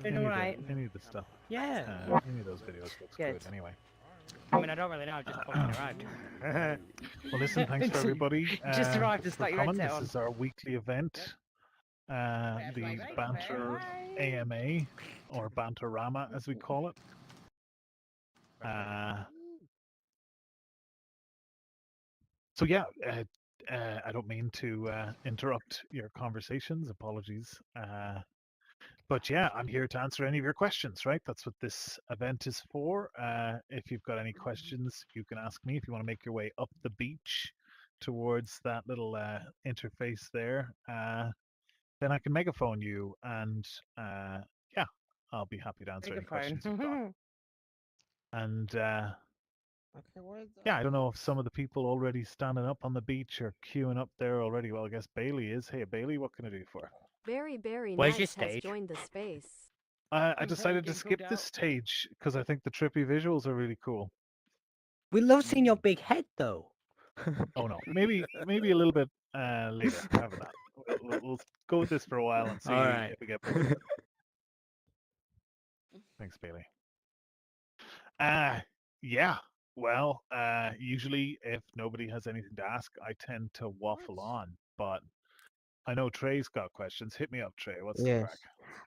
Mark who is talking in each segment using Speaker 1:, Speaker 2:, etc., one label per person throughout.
Speaker 1: Doing alright.
Speaker 2: any of the stuff.
Speaker 1: Yeah.
Speaker 2: Any of those videos looks
Speaker 1: Good.
Speaker 2: good anyway.
Speaker 1: I mean, I don't really know. I'm just poking around.
Speaker 2: Well, listen, thanks for everybody
Speaker 1: Just arrived and
Speaker 2: for
Speaker 1: start your
Speaker 2: coming.
Speaker 1: headset
Speaker 2: This
Speaker 1: on.
Speaker 2: is our weekly event, the Banter AMA or Banter-Ama as we call it. So yeah, I don't mean to interrupt your conversations. Apologies. But yeah, I'm here to answer any of your questions, right? That's what this event is for. If you've got any questions, you can ask me. If you want to make your way up the beach towards that little interface there, then I can megaphone you, and yeah, I'll be happy to answer any questions you've got.
Speaker 1: Megaphone.
Speaker 2: And
Speaker 3: Okay, where's
Speaker 2: yeah, I don't know if some of the people already standing up on the beach are queuing up there already. Well, I guess Bailey is. Hey, Bailey, what can I do for?
Speaker 4: Very
Speaker 1: Where's your
Speaker 4: nice has
Speaker 1: stage?
Speaker 4: joined the space.
Speaker 2: I decided to skip this stage because I think the trippy visuals are really cool.
Speaker 1: We love seeing your big head, though.
Speaker 2: Oh no, maybe a little bit later. How about that? We'll go with this for a while and see
Speaker 1: Alright.
Speaker 2: if we get bored of it. Thanks, Bailey. Uh yeah. Well, usually if nobody has anything to ask, I tend to waffle on. But I know Trey's got questions. Hit me up, Trey. What's the
Speaker 3: Yes.
Speaker 2: crack?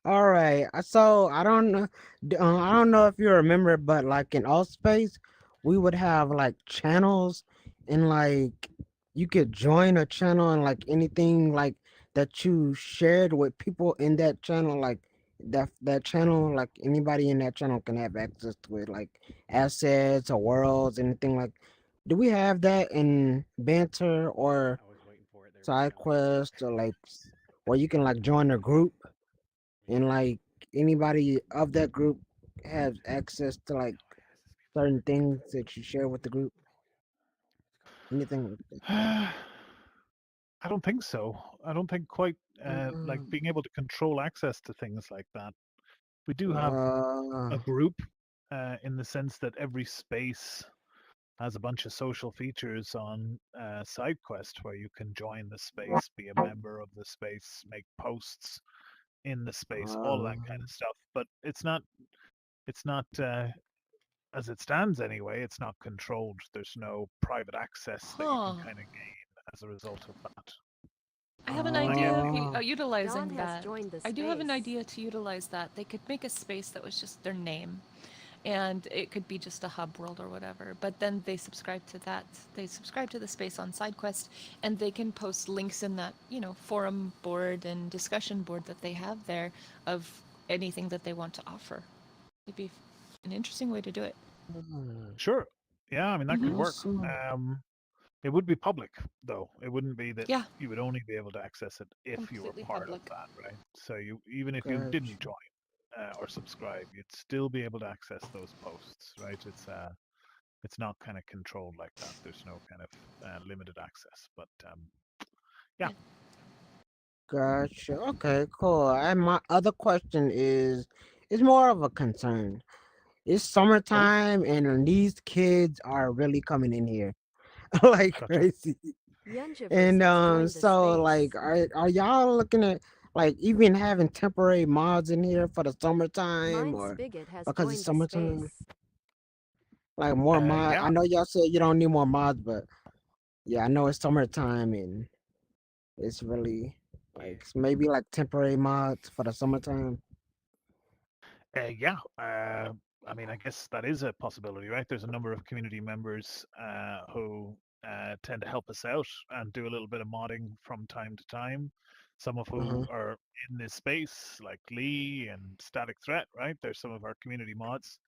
Speaker 3: All right. So I don't know. I don't know if you remember, but like in Allspace, we would have like channels, and like you could join a channel and like anything like that you shared with people in that channel, like that channel, like anybody in that channel can have access to it, like assets or worlds, anything like. Do we have that in Banter or side quest or like where you can like join a group and like anybody of that group has access to like certain things that you share with the group? Anything like that?
Speaker 2: I don't think so. I don't think quite like
Speaker 3: Um,
Speaker 2: being able to control access to things like that. We do have
Speaker 3: uh,
Speaker 2: a group in the sense that every space has a bunch of social features on SideQuest where you can join the space, be a member of the space, make posts in the space, all of that kind
Speaker 3: uh,
Speaker 2: of stuff. But it's not as it stands anyway. It's not controlled. There's no private access that you can
Speaker 5: Huh.
Speaker 2: kind of gain as a result of that.
Speaker 5: I have an
Speaker 2: But yeah,
Speaker 5: idea of
Speaker 3: uh,
Speaker 5: utilizing
Speaker 4: Dawn has
Speaker 5: that.
Speaker 4: joined the
Speaker 5: I do have an
Speaker 4: space.
Speaker 5: idea to utilize that. They could make a space that was just their name, and it could be just a hub world or whatever. But then they subscribe to that. They subscribe to the space on SideQuest, and they can post links in that, forum board and discussion board that they have there of anything that they want to offer. It'd be an interesting way to do it.
Speaker 2: sure. Yeah, I mean that could work.
Speaker 3: awesome.
Speaker 2: It would be public though. It wouldn't be that
Speaker 5: Yeah,
Speaker 2: you would only be able to access it if you were
Speaker 5: completely
Speaker 2: part of
Speaker 5: public.
Speaker 2: that, right? So you even if you
Speaker 3: Gotcha.
Speaker 2: didn't join or subscribe, you'd still be able to access those posts, right? It's not kind of controlled like that. There's no kind of limited access. But yeah,
Speaker 5: Yeah.
Speaker 3: Gotcha. Okay, cool. And my other question is more of a concern. It's
Speaker 2: oh,
Speaker 3: summertime and these kids are really coming in here like
Speaker 2: gotcha.
Speaker 3: crazy.
Speaker 4: Yunjiverse
Speaker 3: And
Speaker 4: has joined the
Speaker 3: so like
Speaker 4: space.
Speaker 3: are y'all looking at like even having temporary mods in here for the summertime
Speaker 4: Mind
Speaker 3: or
Speaker 4: Spigot has
Speaker 3: because it's
Speaker 4: joined the
Speaker 3: summertime?
Speaker 4: space.
Speaker 3: Like more mod.
Speaker 2: Yeah,
Speaker 3: I know y'all said you don't need more mods, but yeah, I know it's summertime and it's really like maybe like temporary mods for the summertime.
Speaker 2: yeah. I mean, I guess that is a possibility, right? There's a number of community members who tend to help us out and do a little bit of modding from time to time. Some of who
Speaker 3: Uh-huh.
Speaker 2: are in this space, like Lee and Static Threat, right? They're some of our community mods,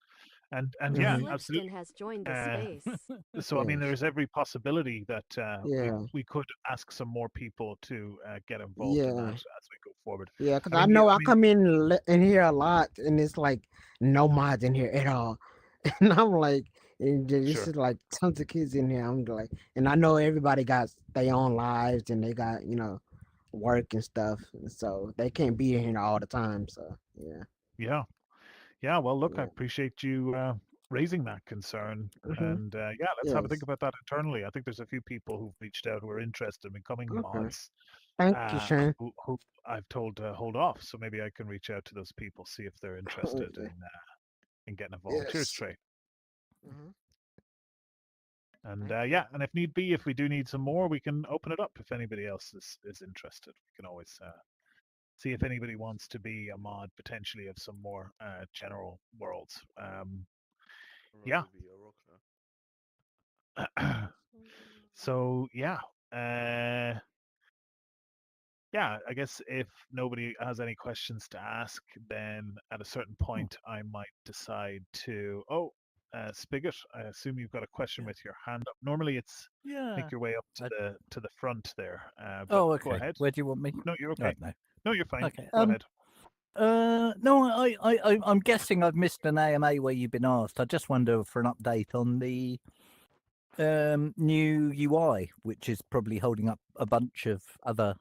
Speaker 2: and yeah,
Speaker 3: Mm-hmm.
Speaker 4: Slipston
Speaker 2: absolutely.
Speaker 4: has joined the
Speaker 2: Uh,
Speaker 4: space.
Speaker 2: so I mean,
Speaker 3: Yes.
Speaker 2: there is every possibility that
Speaker 3: Yeah.
Speaker 2: we could ask some more people to get involved in that
Speaker 3: Yeah.
Speaker 2: as we go forward.
Speaker 3: Yeah, because
Speaker 2: I
Speaker 3: I
Speaker 2: mean,
Speaker 3: know I come in here a lot, and it's like no mods in here at all, and I'm like, and this
Speaker 2: sure.
Speaker 3: is like tons of kids in here. I'm like, and I know everybody got their own lives, and they got work and stuff, and so they can't be in here all the time. So yeah,
Speaker 2: Yeah. Yeah, well, look, I
Speaker 3: yeah,
Speaker 2: appreciate you raising that concern.
Speaker 3: hmm
Speaker 2: And yeah, let's have a think
Speaker 3: yes,
Speaker 2: about that internally. I think there's a few people who've reached out who are interested in becoming
Speaker 3: okay,
Speaker 2: mods.
Speaker 3: Thank you, Shane.
Speaker 2: who I've told to hold off. So maybe I can reach out to those people, see if they're interested in getting involved. Cheers,
Speaker 3: Yes.
Speaker 2: Trey.
Speaker 3: Mhm.
Speaker 2: And
Speaker 3: Thank
Speaker 2: yeah,
Speaker 3: you.
Speaker 2: and if need be, if we do need some more, we can open it up. If anybody else is interested, we can always see if anybody wants to be a mod potentially of some more general worlds. Yeah. So yeah, uh, yeah. I guess if nobody has any questions to ask, then at a certain point, I might decide to. Oh, Spigot, I assume you've got a question
Speaker 6: Yeah.
Speaker 2: with your hand up. Normally, it's
Speaker 6: Yeah.
Speaker 2: make your way up to
Speaker 6: I-
Speaker 2: the front there. But
Speaker 6: Oh,
Speaker 2: go
Speaker 6: okay.
Speaker 2: ahead.
Speaker 6: Where do you want me?
Speaker 2: No, you're
Speaker 6: I
Speaker 2: okay.
Speaker 6: don't know.
Speaker 2: No, you're fine.
Speaker 6: Okay.
Speaker 2: Go ahead.
Speaker 6: No, I'm guessing I've missed an AMA where you've been asked. I just wonder for an update on the new UI, which is probably holding up a bunch of other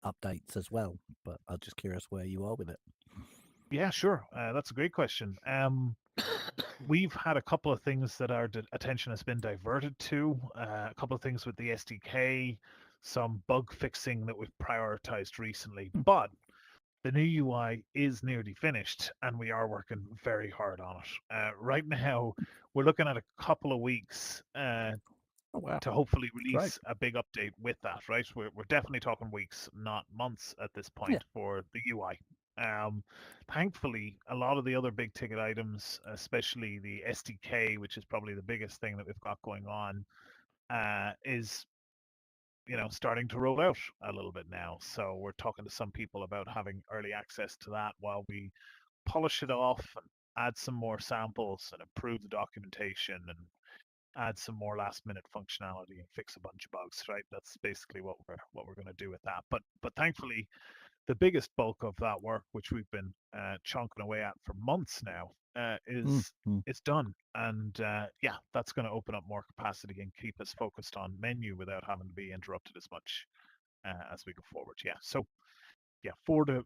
Speaker 6: updates as well. But I'm just curious where you are with it.
Speaker 2: Yeah, sure. That's a great question. We've had a couple of things that our attention has been diverted to. A couple of things with the SDK, some bug fixing that we've prioritized recently. But the new UI is nearly finished, and we are working very hard on it. Right now, we're looking at a couple of weeks
Speaker 6: Oh wow!
Speaker 2: to hopefully
Speaker 6: Great.
Speaker 2: release a big update with that, right? We're definitely talking weeks, not months at this
Speaker 6: Yeah.
Speaker 2: point for the UI. Thankfully, a lot of the other big ticket items, especially the SDK, which is probably the biggest thing that we've got going on, is starting to roll out a little bit now. So we're talking to some people about having early access to that while we polish it off and add some more samples and improve the documentation and add some more last minute functionality and fix a bunch of bugs, right? That's basically what we're going to do with that. But thankfully, the biggest bulk of that work, which we've been chunking away at for months now, is
Speaker 6: Mm.
Speaker 2: it's done. And yeah, that's going to open up more capacity and keep us focused on menu without having to be interrupted as much as we go forward. Yeah, so yeah, 4 to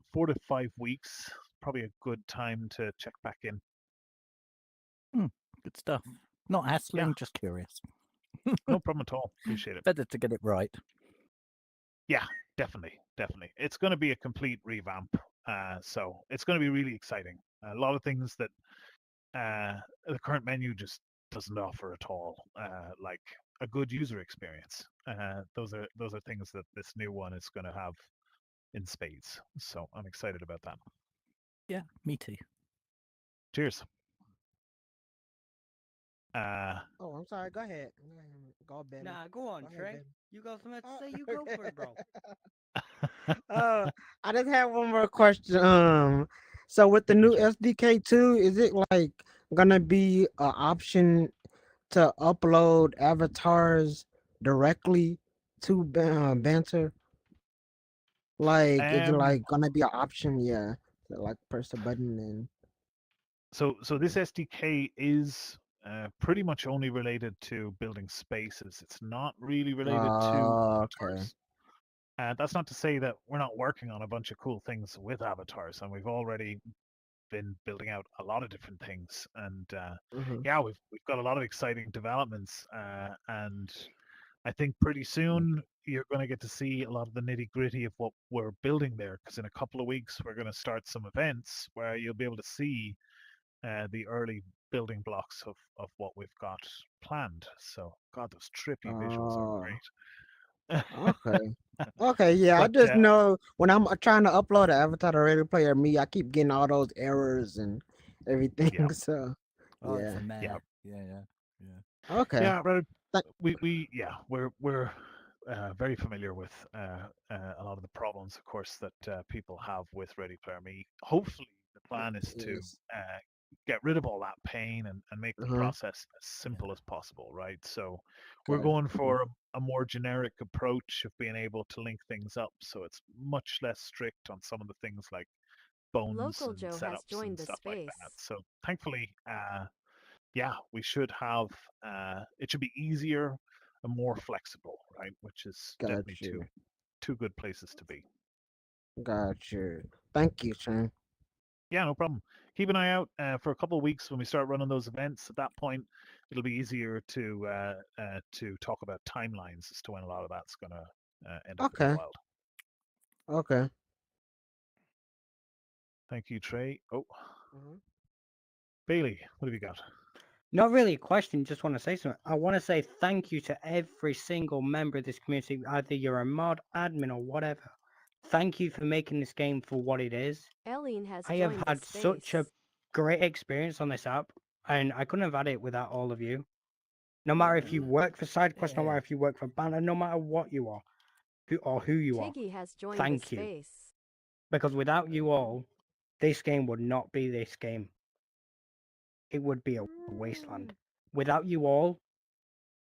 Speaker 2: 5 weeks, probably a good time to check back in.
Speaker 6: Good stuff. Not
Speaker 2: Yeah,
Speaker 6: hassling, just curious.
Speaker 2: no problem at all. Appreciate it.
Speaker 6: Better to get it right.
Speaker 2: Yeah, definitely. It's going to be a complete revamp. So it's going to be really exciting. A lot of things that the current menu just doesn't offer at all, like a good user experience. Those are things that this new one is going to have in spades. So I'm excited about that.
Speaker 6: Yeah, me too.
Speaker 2: Cheers.
Speaker 3: Oh, I'm sorry. Go ahead. Go, Ben.
Speaker 1: Nah, go on,
Speaker 3: Go ahead,
Speaker 1: Trey.
Speaker 3: Ben.
Speaker 1: You got something to
Speaker 3: Oh,
Speaker 1: say? You go for it, bro.
Speaker 3: I just have one more question. So with the
Speaker 2: Hit me,
Speaker 3: new
Speaker 2: Trey.
Speaker 3: SDK too, is it like gonna be an option to upload avatars directly to Banter? Like, is it
Speaker 2: Um,
Speaker 3: like gonna be an option? Yeah, so, like press the button and.
Speaker 2: so this SDK is pretty much only related to building spaces. It's not really related to
Speaker 3: Oh, okay.
Speaker 2: avatars. That's not to say that we're not working on a bunch of cool things with avatars, and we've already been building out a lot of different things. And
Speaker 3: Mm-hmm.
Speaker 2: yeah, we've got a lot of exciting developments, and I think pretty soon you're going to get to see a lot of the nitty gritty of what we're building there. Because in a couple of weeks we're going to start some events where you'll be able to see the early building blocks of what we've got planned. So God, those trippy visuals are
Speaker 3: Oh,
Speaker 2: great.
Speaker 3: okay. Okay, yeah. I
Speaker 2: But
Speaker 3: just know when I'm trying to upload an avatar to Ready Player Me, I keep getting all those errors and everything.
Speaker 2: yeah,
Speaker 3: So,
Speaker 6: Oh, it's
Speaker 3: yeah.
Speaker 6: a mess.
Speaker 2: yeah,
Speaker 6: Yeah.
Speaker 3: Okay.
Speaker 2: yeah. Rather,
Speaker 3: Th-
Speaker 2: we yeah, we're very familiar with a lot of the problems, of course, that people have with Ready Player Me. Hopefully, the plan is to
Speaker 3: yes.
Speaker 2: get rid of all that pain and make the
Speaker 3: Uh-huh.
Speaker 2: process as simple as possible, right? So we're
Speaker 3: Okay.
Speaker 2: going for a more generic approach of being able to link things up, so it's much less strict on some of the things like bones
Speaker 4: Local
Speaker 2: and
Speaker 4: Joe has
Speaker 2: setups
Speaker 4: joined
Speaker 2: and
Speaker 4: the
Speaker 2: stuff like that.
Speaker 4: space.
Speaker 2: So thankfully, yeah, we should have it should be easier and more flexible, right? Which is
Speaker 3: Got
Speaker 2: definitely two
Speaker 3: you.
Speaker 2: two good places to be.
Speaker 3: Got you. Thank you, Shane.
Speaker 2: Yeah, no problem. Keep an eye out for a couple of weeks when we start running those events. At that point, it'll be easier to talk about timelines as to when a lot of that's going to end up in the
Speaker 3: Okay.
Speaker 2: wild.
Speaker 3: Okay.
Speaker 2: Thank you, Trey. Oh,
Speaker 3: Mhm.
Speaker 2: Bailey, what have you got?
Speaker 1: Not really a question, just want to say something. I want to say thank you to every single member of this community, either you're a mod, admin, or whatever. Thank you for making this game for what it is.
Speaker 4: Eileen has
Speaker 1: I have
Speaker 4: joined the
Speaker 1: had such a
Speaker 4: space.
Speaker 1: great experience on this app, and I couldn't have had it without all of you. No matter if you work for SideQuest, no matter if you work for Banter, no matter what you are, who you are,
Speaker 4: Tiggy has joined the
Speaker 1: thank you.
Speaker 4: space.
Speaker 1: Because without you all, this game would not be this game. It would be a wasteland. Without you all,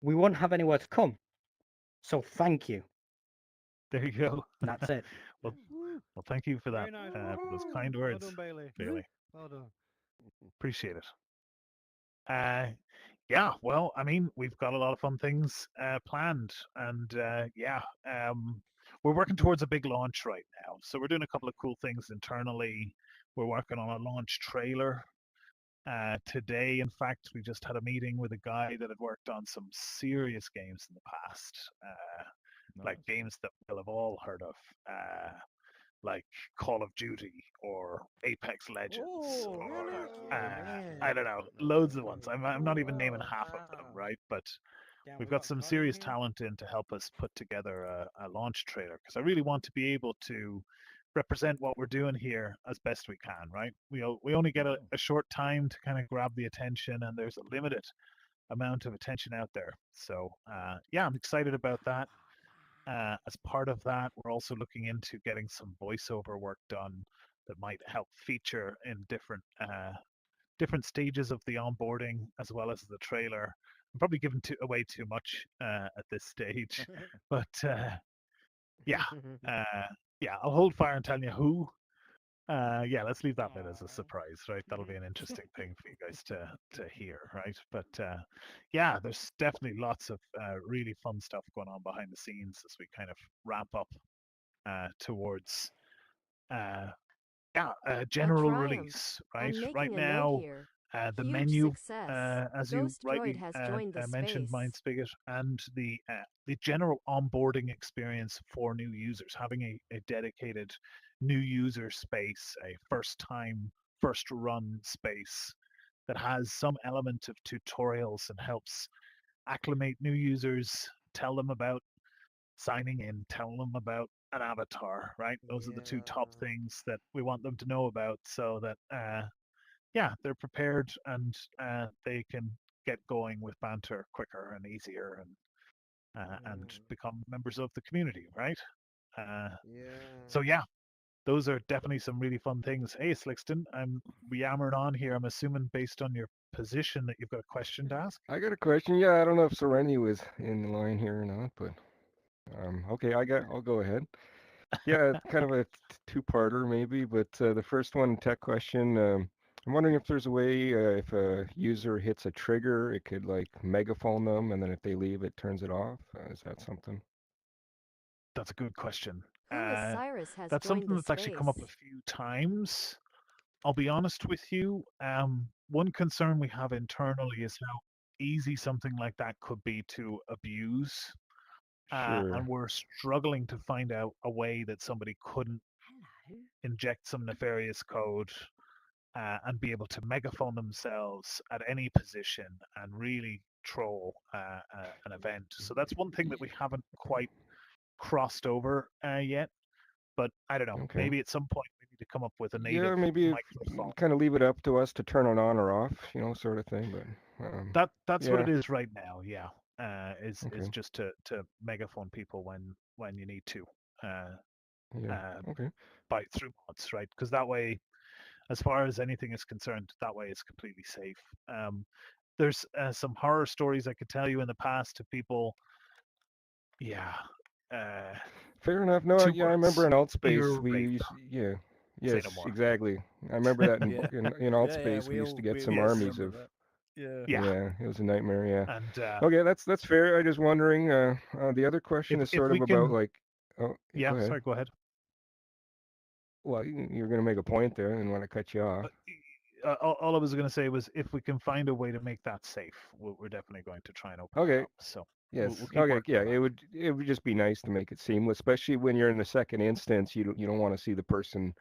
Speaker 1: we wouldn't have anywhere to come. So thank you.
Speaker 2: There you go.
Speaker 1: And that's it.
Speaker 2: well, well, thank you for that,
Speaker 7: Very nice.
Speaker 2: for those kind
Speaker 7: Well
Speaker 2: words,
Speaker 7: done, Bailey.
Speaker 2: Bailey.
Speaker 7: Well done.
Speaker 2: Appreciate it. Yeah, well, I mean, we've got a lot of fun things planned, and we're working towards a big launch right now. So we're doing a couple of cool things internally. We're working on a launch trailer. Today, in fact, we just had a meeting with a guy that had worked on some serious games in the past, like games that we'll have all heard of. Like Call of Duty or Apex Legends
Speaker 3: Oh,
Speaker 2: or
Speaker 3: really?
Speaker 2: I don't know, loads of ones. I'm not even naming half of them, right? But
Speaker 1: Damn,
Speaker 2: we've
Speaker 1: we
Speaker 2: got
Speaker 1: got
Speaker 2: some
Speaker 1: Cod in
Speaker 2: serious
Speaker 1: here.
Speaker 2: talent in to help us put together a launch trailer because I really want to be able to represent what we're doing here as best we can, right? We only get a short time to kind of grab the attention, and there's a limited amount of attention out there. So yeah, I'm excited about that. As part of that, we're also looking into getting some voiceover work done that might help feature in different stages of the onboarding as well as the trailer. I'm probably giving away too much at this stage, but yeah, yeah, I'll hold fire and tell you who. Yeah, let's leave that bit as a surprise, right? That'll be an interesting thing for you guys to hear, right? But yeah, there's definitely lots of really fun stuff going on behind the scenes as we kind of ramp up towards uh, yeah, a
Speaker 4: A
Speaker 2: general
Speaker 4: triumph.
Speaker 2: release,
Speaker 4: I'm
Speaker 2: right? Right
Speaker 4: making a note
Speaker 2: now,
Speaker 4: here.
Speaker 2: the
Speaker 4: Huge
Speaker 2: menu,
Speaker 4: success.
Speaker 2: as you
Speaker 4: Ghost Droid
Speaker 2: rightly
Speaker 4: has joined the
Speaker 2: mentioned,
Speaker 4: space.
Speaker 2: Mindspigot, and the general onboarding experience for new users, having a dedicated new user space, a first time, first run space that has some element of tutorials and helps acclimate new users, tell them about signing in, tell them about an avatar, right? Those are the two top
Speaker 3: Yeah.
Speaker 2: things that we want them to know about so that yeah, they're prepared and they can get going with banter quicker and easier and become members of the community, right? Uh, so
Speaker 3: Yeah.
Speaker 2: yeah, those are definitely some really fun things. Hey, Slickston, I'm yammering on here. I'm assuming based on your position that you've got a question to ask.
Speaker 8: I got a question. Yeah, I don't know if Serenity was in the line here or not, but okay, I'll go ahead. Yeah, it's kind of a two-parter maybe, but the first one, tech question. I'm wondering if there's a way if a user hits a trigger, it could like megaphone them, and then if they leave, it turns it off. Is that something?
Speaker 2: That's a good question.
Speaker 4: Who is Cyrus has
Speaker 2: That's
Speaker 4: joined
Speaker 2: something
Speaker 4: the
Speaker 2: that's actually come up a
Speaker 4: space.
Speaker 2: few times. I'll be honest with you. One concern we have internally is how easy something like that could be to abuse. And
Speaker 8: Sure.
Speaker 2: we're struggling to find out a way that somebody couldn't inject some nefarious code and be able to megaphone themselves at any position and really troll an event. So that's one thing that we haven't quite crossed over yet. But I don't know.
Speaker 8: Okay.
Speaker 2: Maybe at some point we need to come up with a
Speaker 8: Yeah,
Speaker 2: native
Speaker 8: maybe
Speaker 2: microphone.
Speaker 8: kind of leave it up to us to turn it on or off, sort of thing. But
Speaker 2: That's what
Speaker 8: yeah.
Speaker 2: it is right now. Yeah, is
Speaker 8: Okay.
Speaker 2: just to megaphone people when you need to.
Speaker 8: Yeah.
Speaker 2: Uh,
Speaker 8: Okay.
Speaker 2: by through mods, right? Because that way, as far as anything is concerned, that way it's completely safe. There's some horror stories I could tell you in the past to people. Yeah. Uh,
Speaker 8: Fair enough. No,
Speaker 2: Two
Speaker 8: yeah, I remember
Speaker 2: words.
Speaker 8: in
Speaker 2: Ear
Speaker 8: Altspace we
Speaker 2: rape.
Speaker 8: used, yeah,
Speaker 2: Say
Speaker 8: yes,
Speaker 2: no more.
Speaker 8: exactly. I remember that
Speaker 6: Yeah.
Speaker 8: in
Speaker 6: Yeah, yeah.
Speaker 8: Altspace we used to get some
Speaker 6: We all
Speaker 2: Yes.
Speaker 8: armies
Speaker 6: remember
Speaker 8: of,
Speaker 6: that. Yeah.
Speaker 2: Yeah.
Speaker 8: yeah, it was a nightmare. Yeah.
Speaker 2: And
Speaker 8: Okay, that's fair. I just wondering. The other question is
Speaker 2: if
Speaker 8: sort
Speaker 2: we
Speaker 8: of about
Speaker 2: can,
Speaker 8: like, oh,
Speaker 2: yeah.
Speaker 8: go ahead.
Speaker 2: Sorry. Go ahead.
Speaker 8: Well, you're gonna make a point there, and want to cut you off.
Speaker 2: all I was going to say was if we can find a way to make that safe, we're definitely going to try and open it
Speaker 8: Okay.
Speaker 2: up. So
Speaker 8: Yes.
Speaker 2: we'll keep
Speaker 8: Okay.
Speaker 2: working
Speaker 8: Yeah.
Speaker 2: on
Speaker 8: It would just be nice to make it seamless, especially when you're in the second instance. You don't want to see the person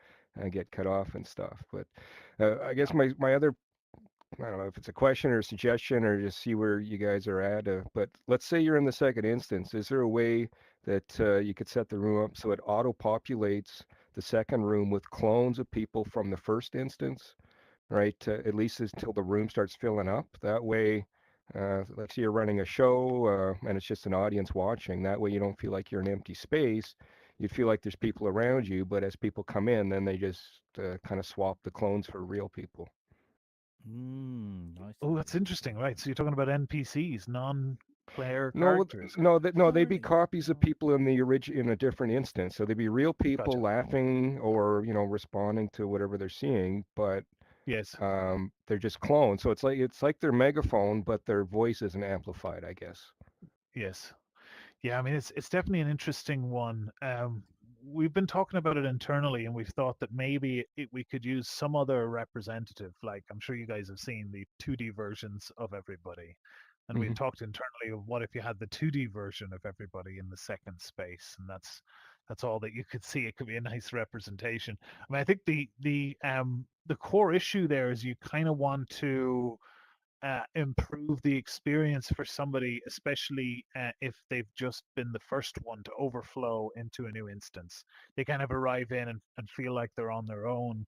Speaker 8: get cut off and stuff. But I guess my other, I don't know if it's a question or a suggestion or just see where you guys are at. But let's say you're in the second instance. Is there a way that you could set the room up so it auto populates the second room with clones of people from the first instance? Right? At least until the room starts filling up. That way, let's say you're running a show and it's just an audience watching. That way, you don't feel like you're in empty space. You feel like there's people around you, but as people come in, then they just kind of swap the clones for real people.
Speaker 6: Nice.
Speaker 2: Oh, that's interesting, right? So you're talking about NPCs, non-player
Speaker 8: No,
Speaker 2: characters.
Speaker 8: no, they'd be
Speaker 6: Right.
Speaker 8: copies of people in the in a different instance. So they'd be real people
Speaker 2: Gotcha.
Speaker 8: laughing or responding to whatever they're seeing, but
Speaker 2: Yes.
Speaker 8: they're just clones. So it's like their megaphone, but their voice isn't amplified, I guess.
Speaker 2: Yes. Yeah, I mean it's definitely an interesting one. We've been talking about it internally, and we've thought that maybe we could use some other representative. Like I'm sure you guys have seen the 2D versions of everybody, and we've
Speaker 8: Hmm.
Speaker 2: talked internally of what if you had the 2D version of everybody in the second space, and that's all that you could see. It could be a nice representation. I mean, I think the core issue there is you kind of want to improve the experience for somebody, especially if they've just been the first one to overflow into a new instance. They kind of arrive in and feel like they're on their own.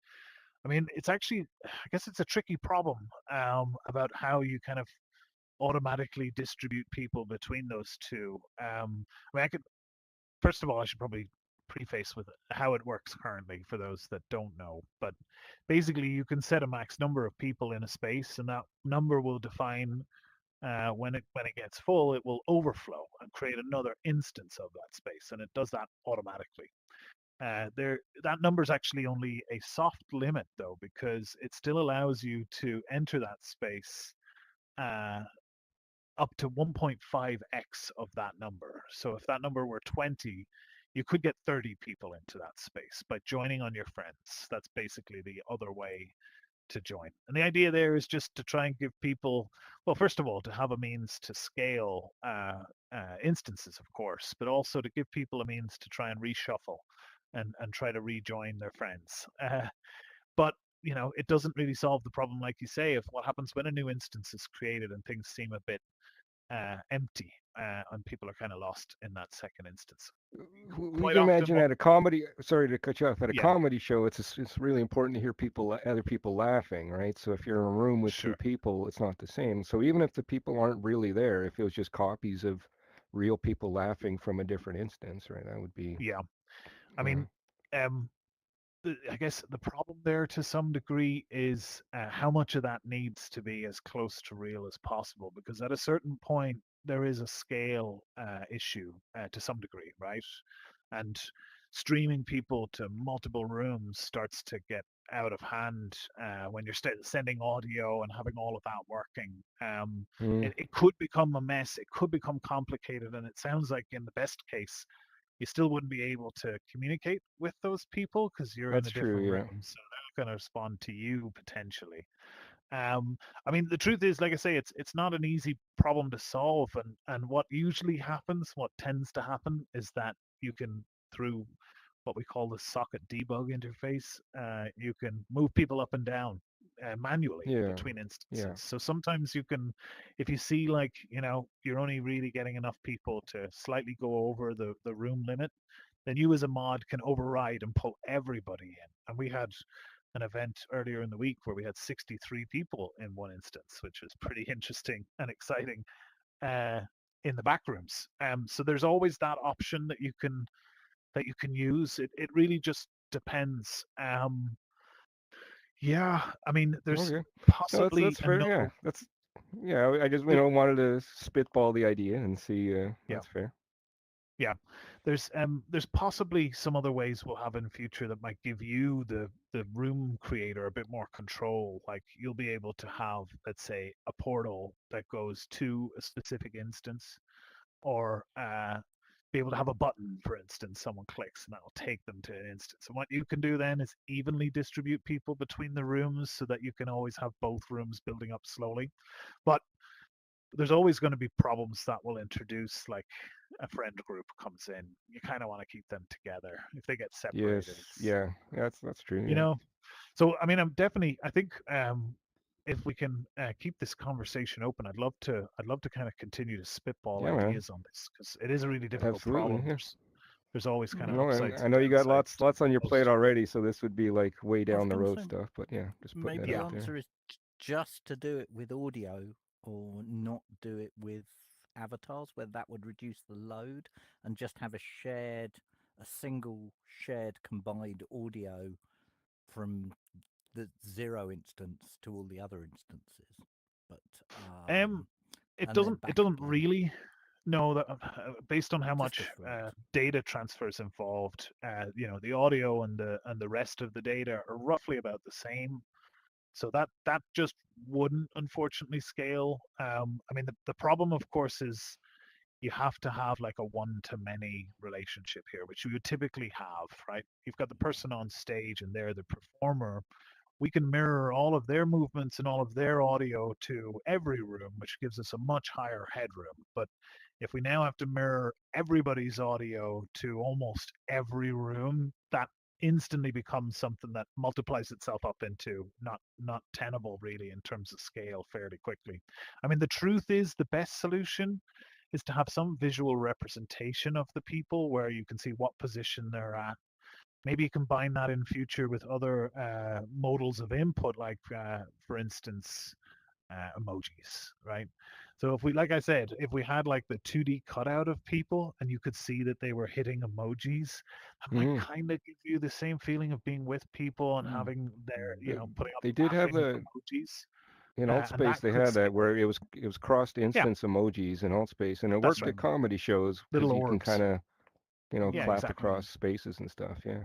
Speaker 2: I mean, it's actually, I guess it's a tricky problem about how you kind of automatically distribute people between those two. I mean, I could first of all, I should probably preface with how it works currently for those that don't know. But basically, you can set a max number of people in a space, and that number will define when it gets full, it will overflow and create another instance of that space, and it does that automatically. That number is actually only a soft limit though, because it still allows you to enter that space uh, up to 1.5x of that number. So if that number were 20, you could get 30 people into that space by joining on your friends. That's basically the other way to join. And the idea there is just to try and give people, well, first of all, to have a means to scale instances, of course, but also to give people a means to try and reshuffle and try to rejoin their friends. But it doesn't really solve the problem, like you say, of what happens when a new instance is created and things seem a bit empty and people are kind of lost in that second instance.
Speaker 8: We
Speaker 2: Quite
Speaker 8: can
Speaker 2: often,
Speaker 8: imagine at a comedy. Sorry to cut you off. At a
Speaker 2: yeah,
Speaker 8: comedy show, it's really important to hear other people laughing, right? So if you're in a room with two
Speaker 2: sure,
Speaker 8: people, it's not the same. So even if the people aren't really there, if it was just copies of real people laughing from a different instance, right? That would be.
Speaker 2: yeah. I
Speaker 8: Uh,
Speaker 2: mean, um, I guess the problem there to some degree is how much of that needs to be as close to real as possible, because at a certain point there is a scale issue to some degree, right? And streaming people to multiple rooms starts to get out of hand when you're sending audio and having all of that working.
Speaker 8: mm,
Speaker 2: It could become a mess. It could become complicated, and it sounds like in the best case you still wouldn't be able to communicate with those people because you're in
Speaker 8: that's
Speaker 2: a
Speaker 8: true.
Speaker 2: different
Speaker 8: Yeah.
Speaker 2: room, so they're going to respond to you potentially. I mean, the truth is, like I say, it's not an easy problem to solve, and what usually happens, what tends to happen, is that you can through what we call the socket debug interface, you can move people up and down manually
Speaker 8: Yeah.
Speaker 2: between
Speaker 8: Yeah.
Speaker 2: instances. So sometimes you can, if you see like you're only really getting enough people to slightly go over the room limit, then you as a mod can override and pull everybody in. And we had an event earlier in the week where we had 63 people in one instance, which was pretty interesting and exciting uh, in the back rooms. So there's always that option that you can use. It really just depends. Yeah, I mean, there's
Speaker 8: Okay. No, that's
Speaker 2: possibly
Speaker 8: that's fair. Yeah.
Speaker 2: another.
Speaker 8: Yeah. I just
Speaker 2: there-
Speaker 8: wanted to spitball the idea and see.
Speaker 2: Yeah,
Speaker 8: That's fair.
Speaker 2: yeah. There's possibly some other ways we'll have in future that might give you the room creator a bit more control. Like you'll be able to have, let's say, a portal that goes to a specific instance, or be able to have a button, for instance, someone clicks and that'll take them to an instance. And what you can do then is evenly distribute people between the rooms so that you can always have both rooms building up slowly. But there's always going to be problems that will introduce, like a friend group comes in. You kind of want to keep them together. If they get separated,
Speaker 8: Yes. Yeah. That's true.
Speaker 2: you
Speaker 8: Yeah.
Speaker 2: know. So I mean, I think if we can keep this conversation open, I'd love to kind of continue to spitball
Speaker 8: Yeah, man.
Speaker 2: ideas on this, because it is a really difficult
Speaker 8: Absolutely.
Speaker 2: problem.
Speaker 8: Yeah.
Speaker 2: There's always kind of
Speaker 8: No,
Speaker 2: upsides.
Speaker 8: I
Speaker 2: and
Speaker 8: know you got
Speaker 2: downsides to
Speaker 8: lots on your
Speaker 2: most.
Speaker 8: plate already, so this would be like way
Speaker 6: I was
Speaker 8: down the
Speaker 6: gonna
Speaker 8: road
Speaker 6: say,
Speaker 8: stuff. But yeah, just putting
Speaker 6: maybe
Speaker 8: it
Speaker 6: the
Speaker 8: out there.
Speaker 6: answer is just to do it with audio or not do it with avatars, where that would reduce the load, and just have a single shared combined audio from the 0 instance to all the other instances. But
Speaker 2: It
Speaker 6: and then
Speaker 2: doesn't
Speaker 6: back again.
Speaker 2: really know that based on how
Speaker 6: Just
Speaker 2: much
Speaker 6: a thought.
Speaker 2: data transfer is involved. The audio and the rest of the data are roughly about the same. So that just wouldn't, unfortunately, scale. I mean, the problem, of course, is you have to have like a one-to-many relationship here, which you would typically have, right? You've got the person on stage and they're the performer. We can mirror all of their movements and all of their audio to every room, which gives us a much higher headroom. But if we now have to mirror everybody's audio to almost every room, that instantly becomes something that multiplies itself up into not tenable really in terms of scale fairly quickly. I mean, the truth is the best solution is to have some visual representation of the people where you can see what position they're at. Maybe combine that in future with other modals of input, like for instance, emojis, right? So if we, like I said, if we had like the 2D cutout of people and you could see that they were hitting emojis, that might kind of give you the same feeling of being with people and having their, putting up
Speaker 8: They did have
Speaker 2: laughing
Speaker 8: the
Speaker 2: emojis.
Speaker 8: in
Speaker 2: And
Speaker 8: Altspace.
Speaker 2: that
Speaker 8: They
Speaker 2: could
Speaker 8: had that
Speaker 2: scale.
Speaker 8: where it was crossed
Speaker 2: Yeah,
Speaker 8: instance emojis in Altspace, and it
Speaker 2: that's
Speaker 8: worked
Speaker 2: right.
Speaker 8: at comedy shows
Speaker 2: Little
Speaker 8: because you can
Speaker 2: orbs.
Speaker 8: kind of
Speaker 2: Yeah,
Speaker 8: clap
Speaker 2: exactly.
Speaker 8: across spaces and stuff. Yeah.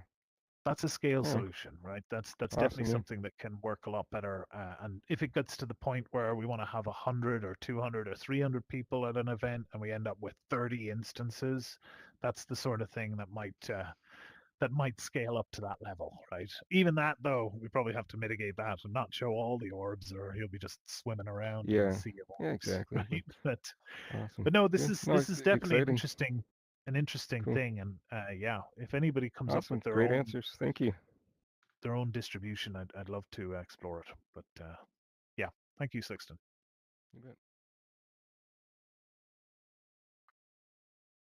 Speaker 2: That's a scale
Speaker 8: Yeah.
Speaker 2: solution, right? That's definitely
Speaker 8: Awesome. Yeah.
Speaker 2: something that can work a lot better. And if it gets to the point where we want to have 100 or 200 or 300 people at an event, and we end up with 30 instances, that's the sort of thing that might scale up to that level, right? Even that, though, we probably have to mitigate that and not show all the orbs, or he'll be just swimming around in
Speaker 8: Yeah.
Speaker 2: a sea of orbs,
Speaker 8: Yeah. Exactly.
Speaker 2: right?
Speaker 8: Awesome.
Speaker 2: But no, this
Speaker 8: Good.
Speaker 2: is
Speaker 8: No,
Speaker 2: this
Speaker 8: it's
Speaker 2: is definitely
Speaker 8: exciting.
Speaker 2: an interesting
Speaker 8: Cool.
Speaker 2: thing, and yeah, if anybody comes up
Speaker 8: Awesome.
Speaker 2: with their
Speaker 8: Great
Speaker 2: own
Speaker 8: answers. Thank you.
Speaker 2: distribution, I'd love to explore it. But yeah, thank you, Sixton.
Speaker 8: You bet.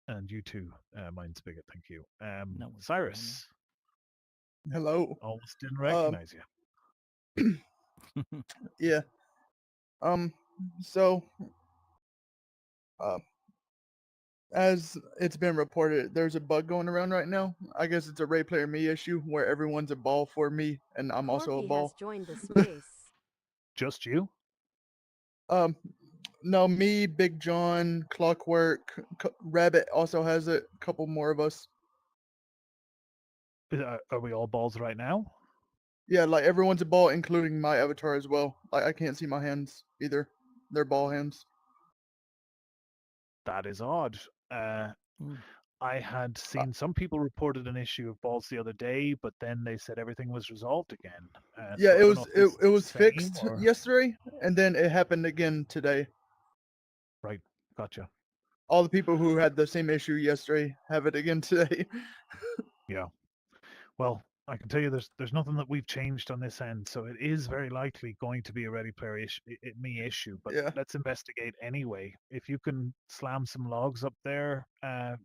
Speaker 2: And you too, Mind Spigot. Thank you.
Speaker 6: No worries,
Speaker 2: Cyrus,
Speaker 7: Hello.
Speaker 2: almost didn't recognize
Speaker 7: you. Yeah. So, as it's been reported, there's a bug going around right now. I guess it's a Ray Player Me issue where everyone's a ball for me, and I'm also a
Speaker 4: Corky
Speaker 7: ball.
Speaker 4: has joined the space.
Speaker 2: Just you?
Speaker 7: No, me, Big John, Clockwork, Rabbit also has it. A couple more of us.
Speaker 2: Are we all balls right now?
Speaker 7: Yeah, like everyone's a ball, including my avatar as well. Like I can't see my hands either. They're ball hands.
Speaker 2: That is odd. I had seen some people reported an issue of balls the other day, but then they said everything was resolved again.
Speaker 7: Yeah,
Speaker 2: so
Speaker 7: it was
Speaker 2: same,
Speaker 7: fixed
Speaker 2: or...
Speaker 7: yesterday, and then it happened again today.
Speaker 2: Right, gotcha.
Speaker 7: All the people who had the same issue yesterday have it again today.
Speaker 2: Yeah. Well, I can tell you there's nothing that we've changed on this end, so it is very likely going to be a Ready Player Me issue, but
Speaker 7: Yeah.
Speaker 2: let's investigate anyway. If you can slam some logs up there